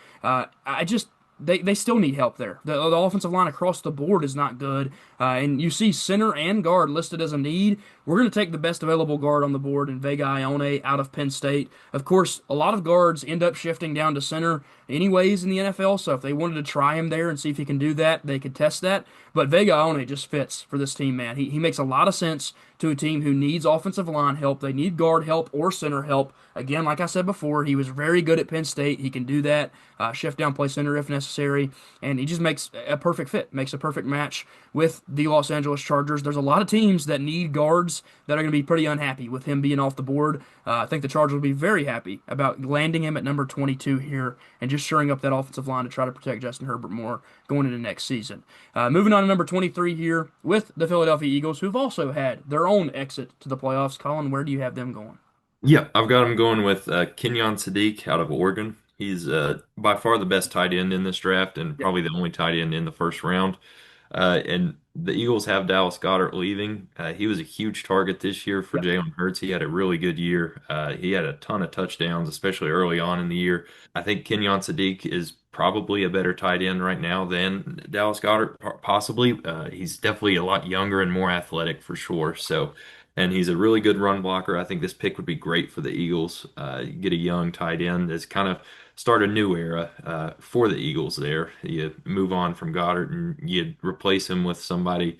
They still need help there. The offensive line across the board is not good. And you see center and guard listed as a need. We're going to take the best available guard on the board in Vega Ione out of Penn State. Of course, a lot of guards end up shifting down to center anyways in the NFL, so if they wanted to try him there and see if he can do that, they could test that. But Vega Ione just fits for this team, man. He makes a lot of sense to a team who needs offensive line help. They need guard help or center help. Again, like I said before, he was very good at Penn State. He can do that, shift down, play center if necessary, and he just makes a perfect fit, makes a perfect match with the Los Angeles Chargers. There's a lot of teams that need guards that are going to be pretty unhappy with him being off the board. I think the Chargers will be very happy about landing him at number 22 here and just shoring up that offensive line to try to protect Justin Herbert more going into next season. Moving on to number 23 here with the Philadelphia Eagles, who've also had their own exit to the playoffs. Colin, where do you have them going? Yeah, I've got him going with Kenyon Sadiq out of Oregon. He's by far the best tight end in this draft and Yep. probably the only tight end in the first round. And the Eagles have Dallas Goedert leaving. He was a huge target this year for Yep. Jalen Hurts. He had a really good year. He had a ton of touchdowns, especially early on in the year. I think Kenyon Sadiq is probably a better tight end right now than Dallas Goedert, possibly. He's definitely a lot younger and more athletic for sure. So, and he's a really good run blocker. I think this pick would be great for the Eagles. Get a young tight end that's kind of start a new era for the Eagles there. You move on from Goddard and you replace him with somebody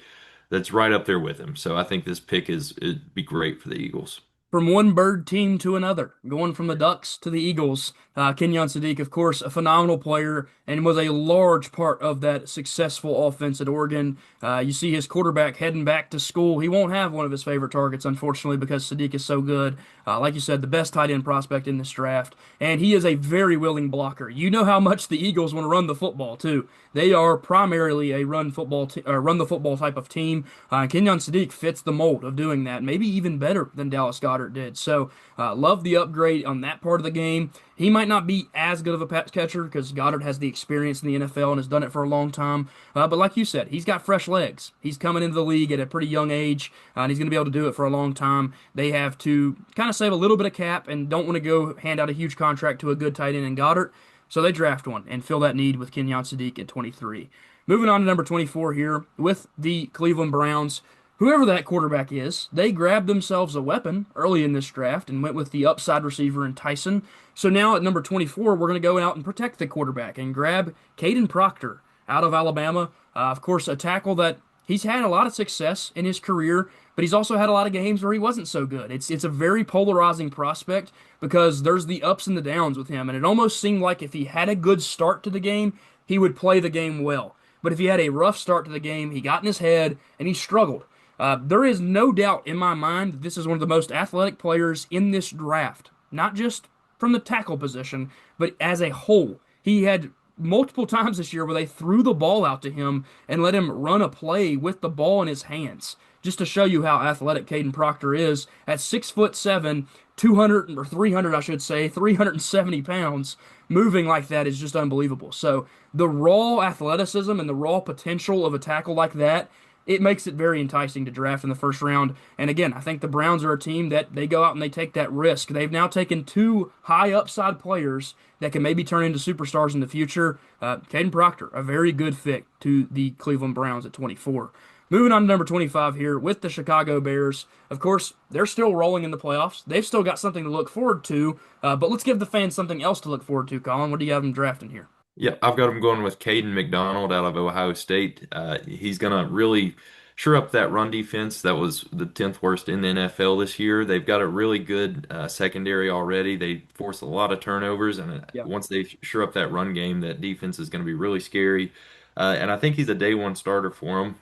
that's right up there with him. So I think this pick it'd be great for the Eagles. From one bird team to another, going from the Ducks to the Eagles. Kenyon Sadiq, of course, a phenomenal player and was a large part of that successful offense at Oregon. You see his quarterback heading back to school. He won't have one of his favorite targets, unfortunately, because Sadiq is so good. Like you said, the best tight end prospect in this draft, and he is a very willing blocker. You know how much the Eagles want to run the football too. They are primarily a run the football type of team. Kenyon Sadiq fits the mold of doing that, maybe even better than Dallas Goedert did. So, love the upgrade on that part of the game. He might not be as good of a pass catcher because Goddard has the experience in the NFL and has done it for a long time. But like you said, he's got fresh legs. He's coming into the league at a pretty young age, and he's going to be able to do it for a long time. They have to kind of save a little bit of cap and don't want to go hand out a huge contract to a good tight end in Goddard. So they draft one and fill that need with Kenyon Sadiq at 23. Moving on to number 24 here with the Cleveland Browns. Whoever that quarterback is, they grabbed themselves a weapon early in this draft and went with the upside receiver in Tyson. So now at number 24, we're going to go out and protect the quarterback and grab Caden Proctor out of Alabama. Of course, a tackle that he's had a lot of success in his career, but he's also had a lot of games where he wasn't so good. It's a very polarizing prospect because there's the ups and the downs with him, and it almost seemed like if he had a good start to the game, he would play the game well. But if he had a rough start to the game, he got in his head and he struggled. There is no doubt in my mind that this is one of the most athletic players in this draft, not just from the tackle position, but as a whole. He had multiple times this year where they threw the ball out to him and let him run a play with the ball in his hands. Just to show you how athletic Caden Proctor is, at 6'7", 200 or 300, I should say, 370 pounds, moving like that is just unbelievable. So the raw athleticism and the raw potential of a tackle like that it makes it very enticing to draft in the first round. And again, I think the Browns are a team that they go out and they take that risk. They've now taken two high upside players that can maybe turn into superstars in the future. Caden Proctor, a very good fit to the Cleveland Browns at 24. Moving on to number 25 here with the Chicago Bears. Of course, they're still rolling in the playoffs. They've still got something to look forward to, but let's give the fans something else to look forward to, Colin. What do you have them drafting here? Yeah, I've got him going with Caden McDonald out of Ohio State. He's going to really shore up that run defense that was the 10th worst in the NFL this year. They've got a really good secondary already. They force a lot of turnovers, and Yeah. once they shore up that run game, that defense is going to be really scary. And I think he's a day one starter for them.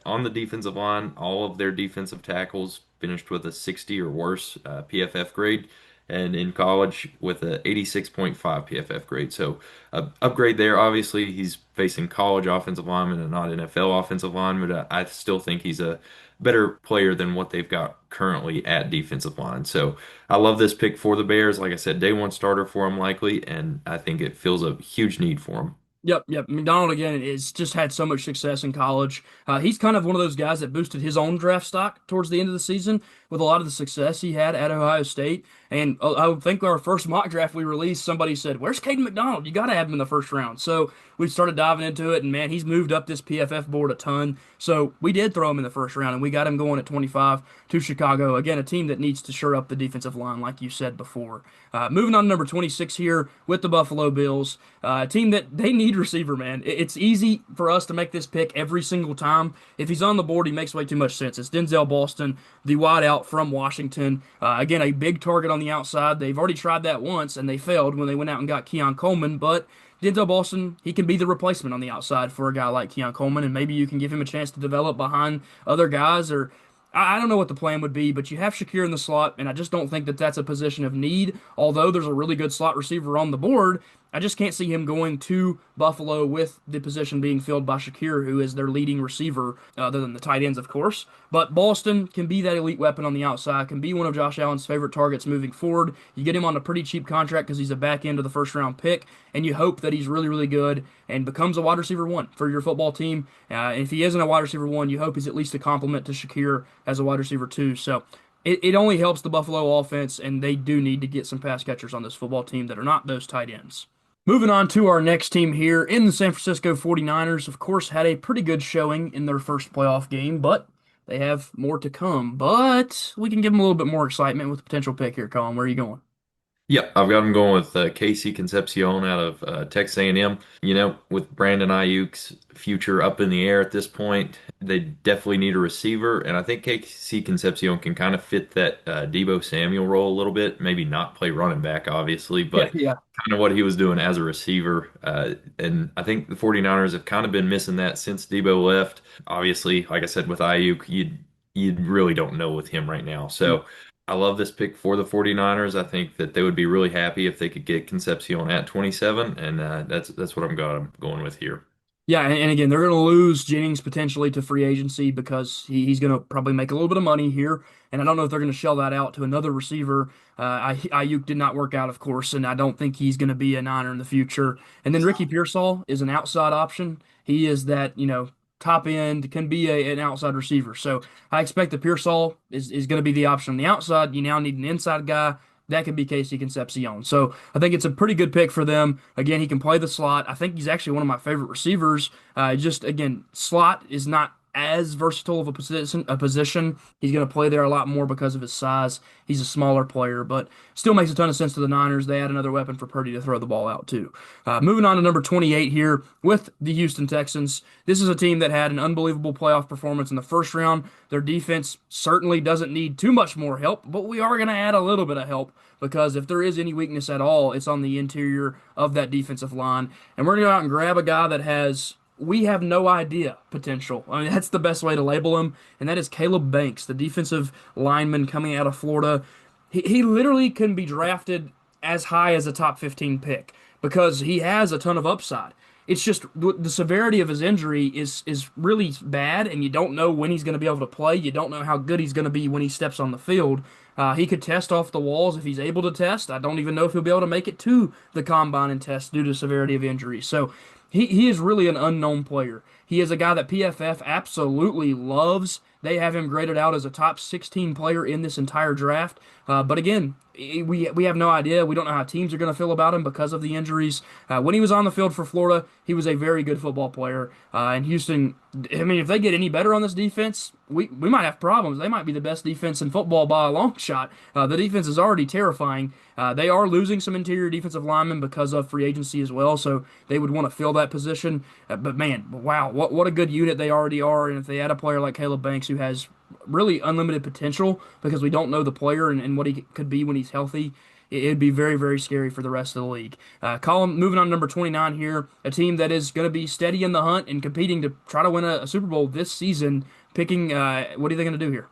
On the defensive line, all of their defensive tackles finished with a 60 or worse PFF grade, and in college with a 86.5 PFF grade. So upgrade there. Obviously, he's facing college offensive linemen and not NFL offensive linemen, but I still think he's a better player than what they've got currently at defensive line. So I love this pick for the Bears. Like I said, day one starter for him likely, and I think it fills a huge need for him. Yep, yep. McDonald again is just had so much success in college. He's kind of one of those guys that boosted his own draft stock towards the end of the season with a lot of the success he had at Ohio State. And I would think our first mock draft we released, somebody said, "Where's Caden McDonald? You got to have him in the first round." So we started diving into it, and man, he's moved up this PFF board a ton. So we did throw him in the first round, and we got him going at 25 to Chicago. Again, a team that needs to shore up the defensive line, like you said before. Moving on to number 26 here with the Buffalo Bills, a team that they need receiver, man. It's easy for us to make this pick every single time. If he's on the board, he makes way too much sense. It's Denzel Boston, the wideout from Washington. Again, a big target on the outside. They've already tried that once, and they failed when they went out and got Keon Coleman, but Denzel Boston, he can be the replacement on the outside for a guy like Keon Coleman, and maybe you can give him a chance to develop behind other guys, or I don't know what the plan would be, but you have Shakir in the slot, and I just don't think that that's a position of need. Although there's a really good slot receiver on the board, I just can't see him going to Buffalo with the position being filled by Shakir, who is their leading receiver, other than the tight ends, of course. But Boston can be that elite weapon on the outside, can be one of Josh Allen's favorite targets moving forward. You get him on a pretty cheap contract because he's a back end of the first round pick, and you hope that he's really, really good and becomes a wide receiver one for your football team. If he isn't a wide receiver one, you hope he's at least a complement to Shakir as a wide receiver two. So it only helps the Buffalo offense, and they do need to get some pass catchers on this football team that are not those tight ends. Moving on to our next team here in the San Francisco 49ers, of course, had a pretty good showing in their first playoff game, but they have more to come. But we can give them a little bit more excitement with the potential pick here, Colin. Where are you going? Yeah, I've got him going with Casey Concepcion out of Texas A&M. You know, with Brandon Ayuk's future up in the air at this point, they definitely need a receiver, and I think Casey Concepcion can kind of fit that Debo Samuel role a little bit. Maybe not play running back, obviously, Yeah, but yeah. kind of what he was doing as a receiver. And I think the 49ers have kind of been missing that since Debo left. Obviously, like I said, with Ayuk, you really don't know with him right now. So I love this pick for the 49ers. I think that they would be really happy if they could get Concepcion at 27, and that's what I'm going with here. Yeah, and again, they're going to lose Jennings potentially to free agency because he's going to probably make a little bit of money here, and I don't know if they're going to shell that out to another receiver. Ayuk did not work out, of course, and I don't think he's going to be a Niner in the future. And then Ricky Pearsall is an outside option. He is that, top end, can be an outside receiver. So I expect that Pearsall is going to be the option on the outside. You now need an inside guy. That could be Casey Concepcion. So I think it's a pretty good pick for them. Again, he can play the slot. I think he's actually one of my favorite receivers. Just again, slot is not as versatile of a position. He's going to play there a lot more because of his size. He's a smaller player, but still makes a ton of sense to the Niners. They add another weapon for Purdy to throw the ball out too. Moving on to number 28 here with the Houston Texans. This is a team that had an unbelievable playoff performance in the first round. Their defense certainly doesn't need too much more help, but we are going to add a little bit of help because if there is any weakness at all, it's on the interior of that defensive line. And we're going to go out and grab a guy that has we have no idea potential. I mean, that's the best way to label him, and that is Caleb Banks, the defensive lineman coming out of Florida. He literally can be drafted as high as a top 15 pick because he has a ton of upside. It's just the severity of his injury is really bad, and you don't know when he's going to be able to play. You don't know how good he's going to be when he steps on the field. He could test off the walls if he's able to test. I don't even know if he'll be able to make it to the combine and test due to severity of injury. So he is really an unknown player. He is a guy that PFF absolutely loves. They have him graded out as a top 16 player in this entire draft. But again, we have no idea. We don't know how teams are going to feel about him because of the injuries. When he was on the field for Florida, he was a very good football player. And Houston, I mean, if they get any better on this defense, we might have problems. They might be the best defense in football by a long shot. The defense is already terrifying. They are losing some interior defensive linemen because of free agency as well, so they would want to fill that position. But man, wow, what a good unit they already are. And if they add a player like Caleb Banks, who has really unlimited potential because we don't know the player and what he could be when he's healthy, it'd be very, very scary for the rest of the league. Colin, moving on to number 29 here, a team that is going to be steady in the hunt and competing to try to win a Super Bowl this season. Picking, what are they going to do here?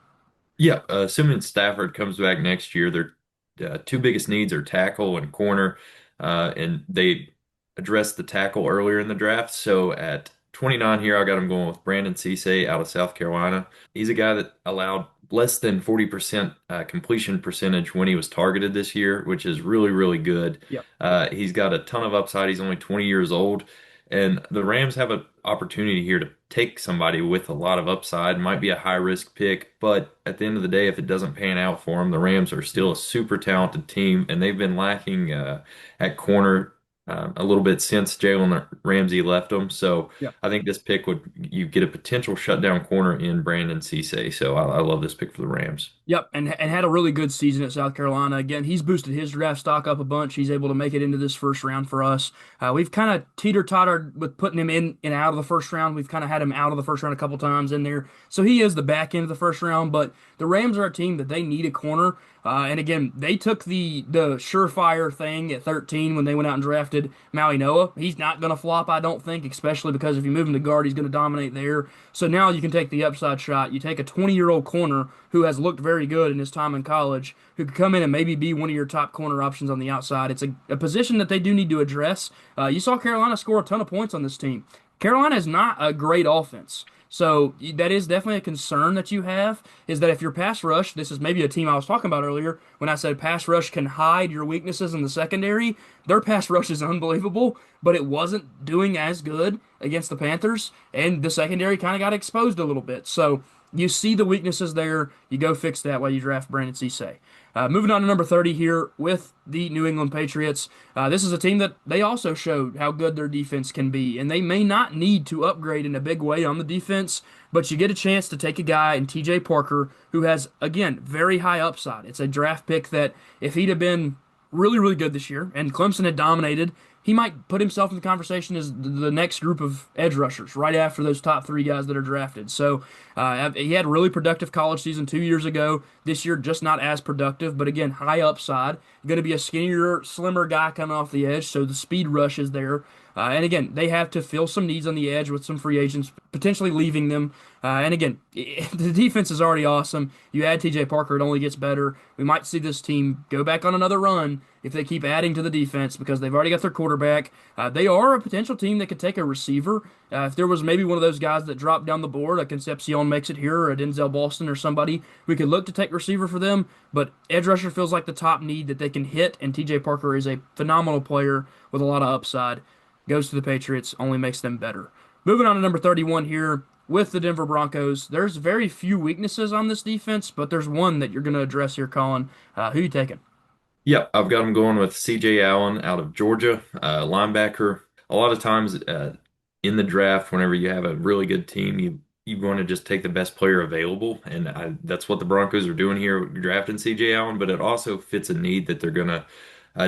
Yeah, assuming Stafford comes back next year, their two biggest needs are tackle and corner, and they addressed the tackle earlier in the draft. So at 29 here, I got him going with Brandon Cisse out of South Carolina. He's a guy that allowed less than 40% completion percentage when he was targeted this year, which is really, really good. Yep. He's got a ton of upside. He's only 20 years old. And the Rams have an opportunity here to take somebody with a lot of upside. Might be a high risk pick, but at the end of the day, if it doesn't pan out for them, the Rams are still a super talented team, and they've been lacking at corner a little bit since Jalen Ramsey left them. So Yep. I think this pick would you get a potential shutdown corner in Brandon Cisse. So I love this pick for the Rams. Yep, and had a really good season at South Carolina. Again, he's boosted his draft stock up a bunch. He's able to make it into this first round for us. We've kind of teeter-tottered with putting him in and out of the first round. We've kind of had him out of the first round a couple times in there. So he is the back end of the first round, but the Rams are a team that they need a corner. And again, they took the surefire thing at 13 when they went out and drafted Maui Noah. He's not going to flop, I don't think, especially because if you move him to guard, he's going to dominate there. So now you can take the upside shot. You take a 20-year-old corner who has looked very good in his time in college, who could come in and maybe be one of your top corner options on the outside. It's a position that they do need to address. You saw Carolina score a ton of points on this team. Carolina is not a great offense. So that is definitely a concern that you have, is that if your pass rush, this is maybe a team I was talking about earlier when I said pass rush can hide your weaknesses in the secondary. Their pass rush is unbelievable, but it wasn't doing as good against the Panthers, and the secondary kind of got exposed a little bit. So you see the weaknesses there. You go fix that while you draft Brandon Cisse. Moving on to number 30 here with the New England Patriots. This is a team that they also showed how good their defense can be, and they may not need to upgrade in a big way on the defense, but you get a chance to take a guy in TJ Parker who has, again, very high upside. It's a draft pick that if he'd have been really, really good this year and Clemson had dominated, he might put himself in the conversation as the next group of edge rushers right after those top three guys that are drafted. So he had a really productive college season 2 years ago. This year, just not as productive, but again, high upside. Going to be a skinnier, slimmer guy coming off the edge, so the speed rush is there. And again, they have to fill some needs on the edge with some free agents potentially leaving them. And again, the defense is already awesome. You add TJ Parker, it only gets better. We might see this team go back on another run if they keep adding to the defense because they've already got their quarterback. They are a potential team that could take a receiver. If there was maybe one of those guys that dropped down the board, a Concepcion makes it here, or a Denzel Boston or somebody, we could look to take receiver for them. But edge rusher feels like the top need that they can hit, and TJ Parker is a phenomenal player with a lot of upside. Goes to the Patriots, only makes them better. Moving on to number 31 here with the Denver Broncos. There's very few weaknesses on this defense, but there's one that you're going to address here, Colin. Who you taking? Yeah, I've got him going with C.J. Allen out of Georgia, linebacker. A lot of times in the draft, whenever you have a really good team, you want to just take the best player available, and that's what the Broncos are doing here, drafting C.J. Allen. But it also fits a need that they're gonna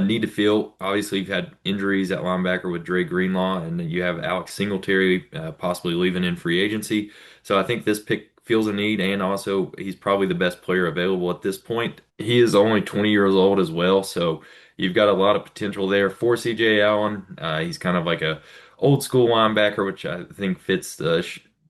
need to fill. Obviously, you've had injuries at linebacker with Dre Greenlaw, and you have Alex Singletary possibly leaving in free agency. So I think this pick feels a need, and also he's probably the best player available at this point. He is only 20 years old as well, so you've got a lot of potential there for C.J. Allen. He's kind of like a old school linebacker, which I think fits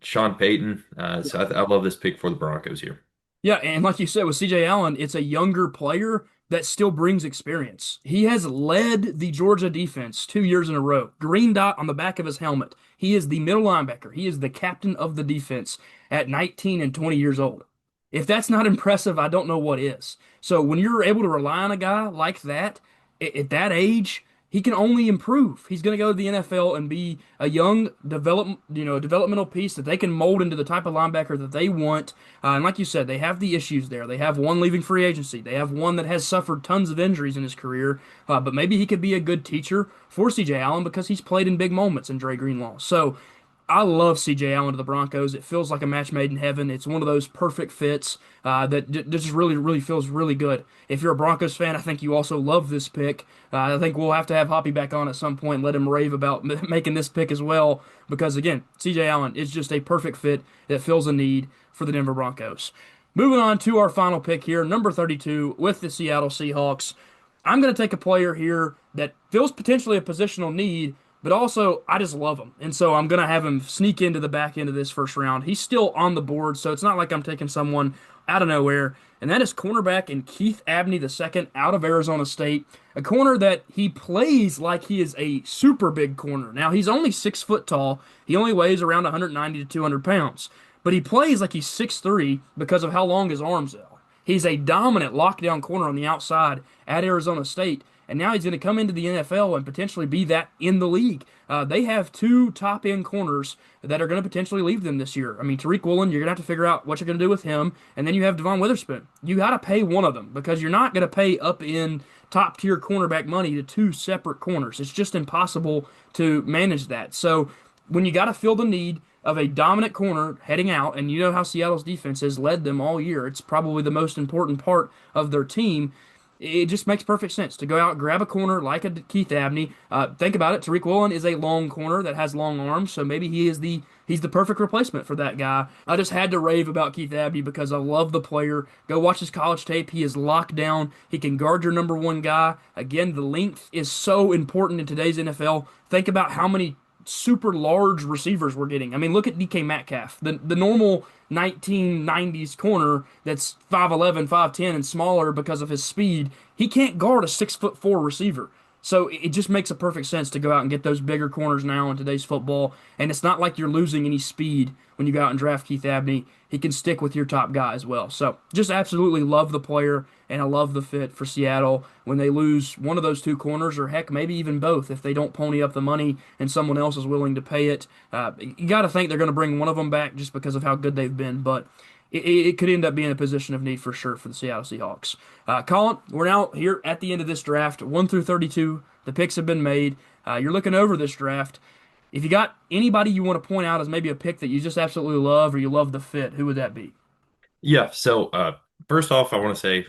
Sean Payton. So I love this pick for the Broncos here. Yeah, and like you said with CJ Allen, it's a younger player that still brings experience. He has led the Georgia defense 2 years in a row. Green dot on the back of his helmet. He is the middle linebacker. He is the captain of the defense at 19 and 20 years old. If that's not impressive, I don't know what is. So when you're able to rely on a guy like that at that age, he can only improve. He's going to go to the NFL and be a young developmental piece that they can mold into the type of linebacker that they want. And like you said, they have the issues there. They have one leaving free agency. They have one that has suffered tons of injuries in his career. But maybe he could be a good teacher for C.J. Allen because he's played in big moments in Dre Greenlaw. So I love C.J. Allen to the Broncos. It feels like a match made in heaven. It's one of those perfect fits that just really, really feels really good. If you're a Broncos fan, I think you also love this pick. I think we'll have to have Hoppy back on at some point and let him rave about making this pick as well. Because again, C.J. Allen is just a perfect fit that fills a need for the Denver Broncos. Moving on to our final pick here, number 32 with the Seattle Seahawks. I'm going to take a player here that fills potentially a positional need, but also I just love him. And so I'm going to have him sneak into the back end of this first round. He's still on the board, so it's not like I'm taking someone out of nowhere. And that is cornerback and Keith Abney II out of Arizona State. A corner that he plays like he is a super big corner. Now, he's only 6 foot tall. He only weighs around 190 to 200 pounds. But he plays like he's 6'3" because of how long his arms are. He's a dominant lockdown corner on the outside at Arizona State, and now he's going to come into the NFL and potentially be that in the league. They have two top end corners that are going to potentially leave them this year. I mean, Tariq Woolen, you're going to have to figure out what you're going to do with him, and then you have Devon Witherspoon. You got to pay one of them because you're not going to pay up in top tier cornerback money to two separate corners. It's just impossible to manage that. So when you got to fill the need of a dominant corner heading out, and you know how Seattle's defense has led them all year. It's probably the most important part of their team. It just makes perfect sense to go out and grab a corner like a Keith Abney. Think about it. Tariq Woolen is a long corner that has long arms, so maybe he's the perfect replacement for that guy. I just had to rave about Keith Abney because I love the player. Go watch his college tape. He is locked down. He can guard your number one guy. Again, the length is so important in today's NFL. Think about how many super large receivers we're getting. I mean, look at DK Metcalf, the normal 1990s corner that's 5'11", 5'10", and smaller because of his speed. He can't guard a 6'4" receiver. So it just makes a perfect sense to go out and get those bigger corners now in today's football. And it's not like you're losing any speed when you go out and draft Keith Abney. He can stick with your top guy as well. So just absolutely love the player, and I love the fit for Seattle when they lose one of those two corners, or heck, maybe even both if they don't pony up the money and someone else is willing to pay it. You got to think they're going to bring one of them back just because of how good they've been. But it could end up being a position of need for sure for the Seattle Seahawks. Colin, we're now here at the end of this draft, 1 through 32. The picks have been made. You're looking over this draft. If you got anybody you want to point out as maybe a pick that you just absolutely love or you love the fit, who would that be? Yeah, so first off, I want to say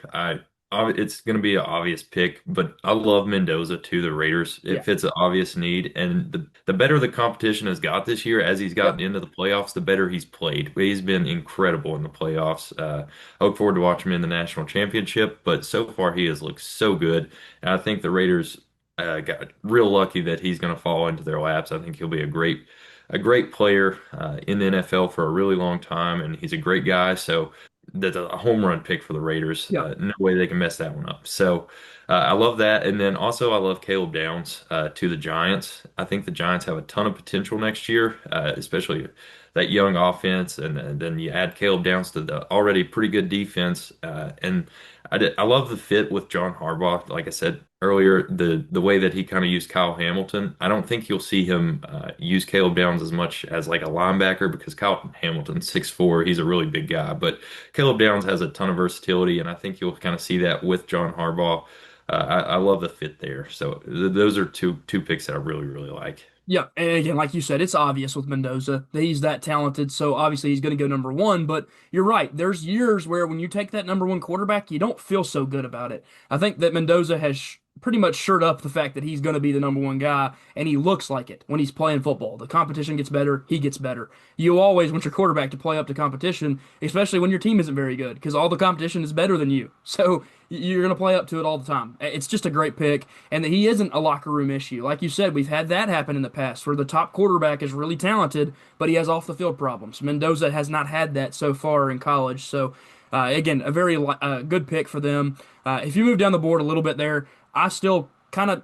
it's going to be an obvious pick, but I love Mendoza to the Raiders. It Yeah. fits an obvious need, and the better the competition has got this year, as he's Yep. gotten into the playoffs, the better he's played. He's been incredible in the playoffs. I look forward to watching him in the national championship, but so far he has looked so good, and I think the Raiders got real lucky that he's going to fall into their laps. I think he'll be a great player in the NFL for a really long time, and he's a great guy. So that's a home run pick for the Raiders. Yeah. No way they can mess that one up. So I love that. And then also I love Caleb Downs to the Giants. I think the Giants have a ton of potential next year, especially that young offense. And then you add Caleb Downs to the already pretty good defense. And I love the fit with John Harbaugh. Like I said earlier, the way that he kind of used Kyle Hamilton. I don't think you'll see him use Caleb Downs as much as like a linebacker because Kyle Hamilton's 6'4". He's a really big guy, but Caleb Downs has a ton of versatility, and I think you'll kind of see that with John Harbaugh. I love the fit there. So those are two picks that I really really like. Yeah, and again, like you said, it's obvious with Mendoza that he's that talented, so obviously he's going to go number one. But you're right. There's years where when you take that number one quarterback, you don't feel so good about it. I think that Mendoza has pretty much shored up the fact that he's going to be the number one guy, and he looks like it when he's playing football. The competition gets better, he gets better. You always want your quarterback to play up to competition, especially when your team isn't very good, because all the competition is better than you. So you're going to play up to it all the time. It's just a great pick, and that he isn't a locker room issue. Like you said, we've had that happen in the past where the top quarterback is really talented, but he has off the field problems. Mendoza has not had that so far in college. So, again, a very good pick for them. If you move down the board a little bit there, I still kind of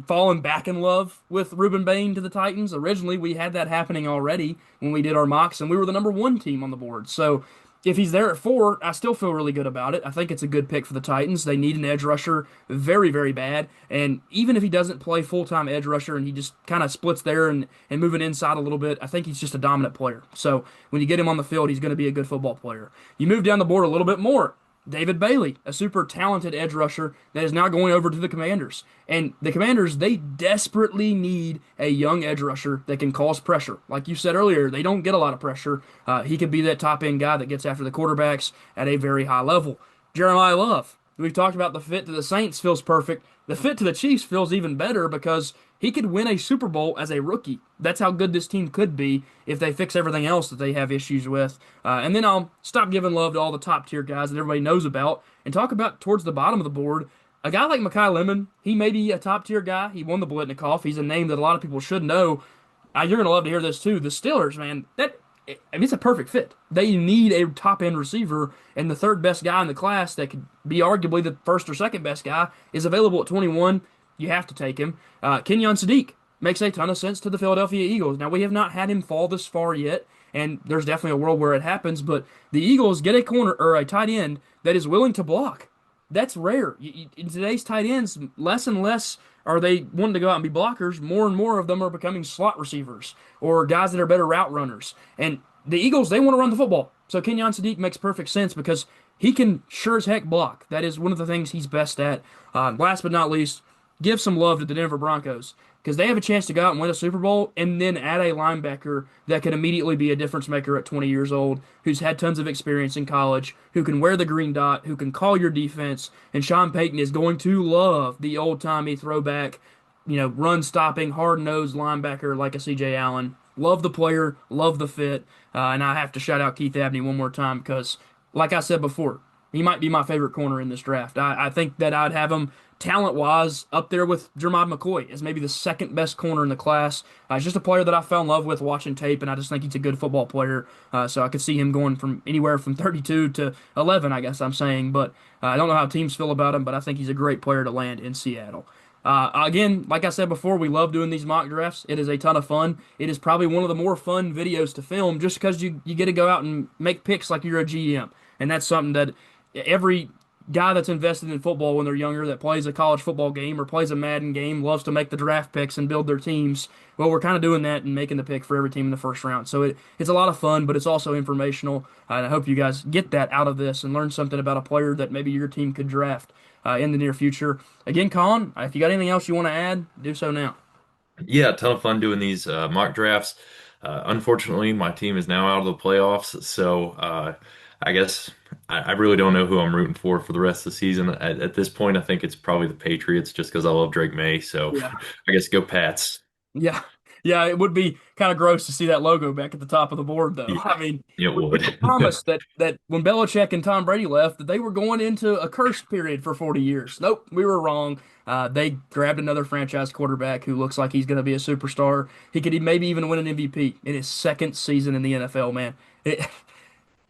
fallen back in love with Ruben Bain to the Titans. Originally, we had that happening already when we did our mocks, and we were the number one team on the board. So if he's there at 4, I still feel really good about it. I think it's a good pick for the Titans. They need an edge rusher very, very bad. And even if he doesn't play full-time edge rusher and he just kind of splits there and moving inside a little bit, I think he's just a dominant player. So when you get him on the field, he's going to be a good football player. You move down the board a little bit more. David Bailey, a super talented edge rusher that is now going over to the Commanders. And the Commanders, they desperately need a young edge rusher that can cause pressure. Like you said earlier, they don't get a lot of pressure. He could be that top end guy that gets after the quarterbacks at a very high level. Jeremiah Love, we've talked about the fit to the Saints feels perfect. The fit to the Chiefs feels even better because he could win a Super Bowl as a rookie. That's how good this team could be if they fix everything else that they have issues with. And then I'll stop giving love to all the top tier guys that everybody knows about and talk about towards the bottom of the board. A guy like Mekhi Lemon, he may be a top tier guy. He won the Blitnikoff. He's a name that a lot of people should know. You're going to love to hear this too. The Steelers, man, it's a perfect fit. They need a top end receiver, and the third best guy in the class that could be arguably the first or second best guy is available at 21. You have to take him. Kenyon Sadiq makes a ton of sense to the Philadelphia Eagles. Now, we have not had him fall this far yet, and there's definitely a world where it happens, but the Eagles get a corner or a tight end that is willing to block. That's rare. In today's tight ends, less and less are they wanting to go out and be blockers. More and more of them are becoming slot receivers or guys that are better route runners. And the Eagles, they want to run the football. So Kenyon Sadiq makes perfect sense because he can sure as heck block. That is one of the things he's best at. Last but not least, give some love to the Denver Broncos because they have a chance to go out and win a Super Bowl and then add a linebacker that can immediately be a difference maker at 20 years old, who's had tons of experience in college, who can wear the green dot, who can call your defense. And Sean Payton is going to love the old-timey throwback, run-stopping, hard-nosed linebacker like a C.J. Allen. Love the player, love the fit, and I have to shout out Keith Abney one more time because, like I said before, he might be my favorite corner in this draft. I think that I'd have him talent-wise up there with Jermod McCoy as maybe the second best corner in the class. He's just a player that I fell in love with watching tape, and I just think he's a good football player. So I could see him going from anywhere from 32 to 11, I guess I'm saying. But I don't know how teams feel about him, but I think he's a great player to land in Seattle. Again, like I said before, we love doing these mock drafts. It is a ton of fun. It is probably one of the more fun videos to film just because you get to go out and make picks like you're a GM. And that's something that every guy that's invested in football when they're younger that plays a college football game or plays a Madden game loves to make the draft picks and build their teams. Well, we're kind of doing that and making the pick for every team in the first round. So it's a lot of fun, but it's also informational. And I hope you guys get that out of this and learn something about a player that maybe your team could draft in the near future. Again, Colin, if you got anything else you want to add, do so now. Yeah, a ton of fun doing these mock drafts. Unfortunately, my team is now out of the playoffs, so I guess I really don't know who I'm rooting for the rest of the season. At this point, I think it's probably the Patriots just because I love Drake May. So Yeah. I guess go Pats. Yeah. Yeah, it would be kind of gross to see that logo back at the top of the board, though. Yeah, I mean, it we would. were promised that when Belichick and Tom Brady left, that they were going into a cursed period for 40 years. Nope, we were wrong. They grabbed another franchise quarterback who looks like he's going to be a superstar. He could maybe even win an MVP in his second season in the NFL, man. It,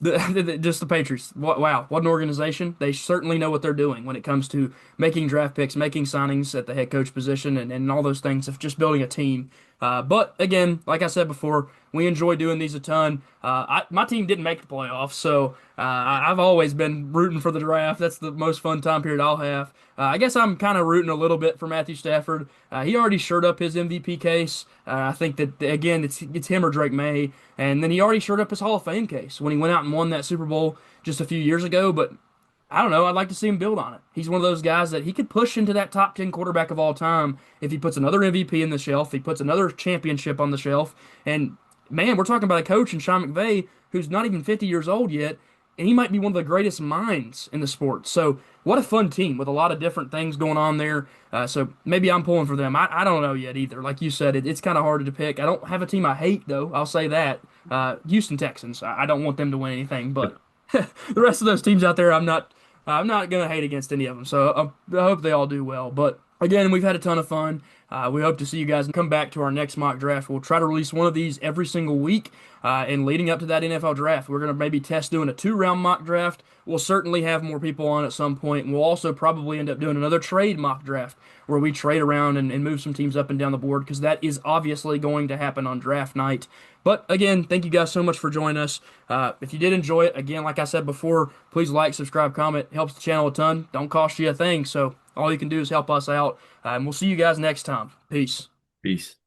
just the Patriots. Wow, what an organization. They certainly know what they're doing when it comes to making draft picks, making signings at the head coach position, and all those things of just building a team. But again, like I said before, we enjoy doing these a ton. My team didn't make the playoffs, so I've always been rooting for the draft. That's the most fun time period I'll have. I guess I'm kind of rooting a little bit for Matthew Stafford. He already shored up his MVP case. I think that again, it's him or Drake May, and then he already shored up his Hall of Fame case when he went out and won that Super Bowl just a few years ago. But I don't know. I'd like to see him build on it. He's one of those guys that he could push into that top 10 quarterback of all time if he puts another MVP in the shelf, he puts another championship on the shelf. And man, we're talking about a coach in Sean McVay who's not even 50 years old yet, and he might be one of the greatest minds in the sport. So what a fun team with a lot of different things going on there. So maybe I'm pulling for them. I don't know yet either. Like you said, it's kind of hard to pick. I don't have a team I hate, though. I'll say that. Houston Texans. I don't want them to win anything, but the rest of those teams out there, I'm not gonna hate against any of them, so I hope they all do well. But again, we've had a ton of fun. We hope to see you guys come back to our next mock draft. We'll try to release one of these every single week. And leading up to that NFL draft, we're going to maybe test doing a 2-round mock draft. We'll certainly have more people on at some point, and we'll also probably end up doing another trade mock draft where we trade around and move some teams up and down the board because that is obviously going to happen on draft night. But again, thank you guys so much for joining us. If you did enjoy it, again, like I said before, please like, subscribe, comment. It helps the channel a ton. Don't cost you a thing. So all you can do is help us out. And we'll see you guys next time. Peace. Peace.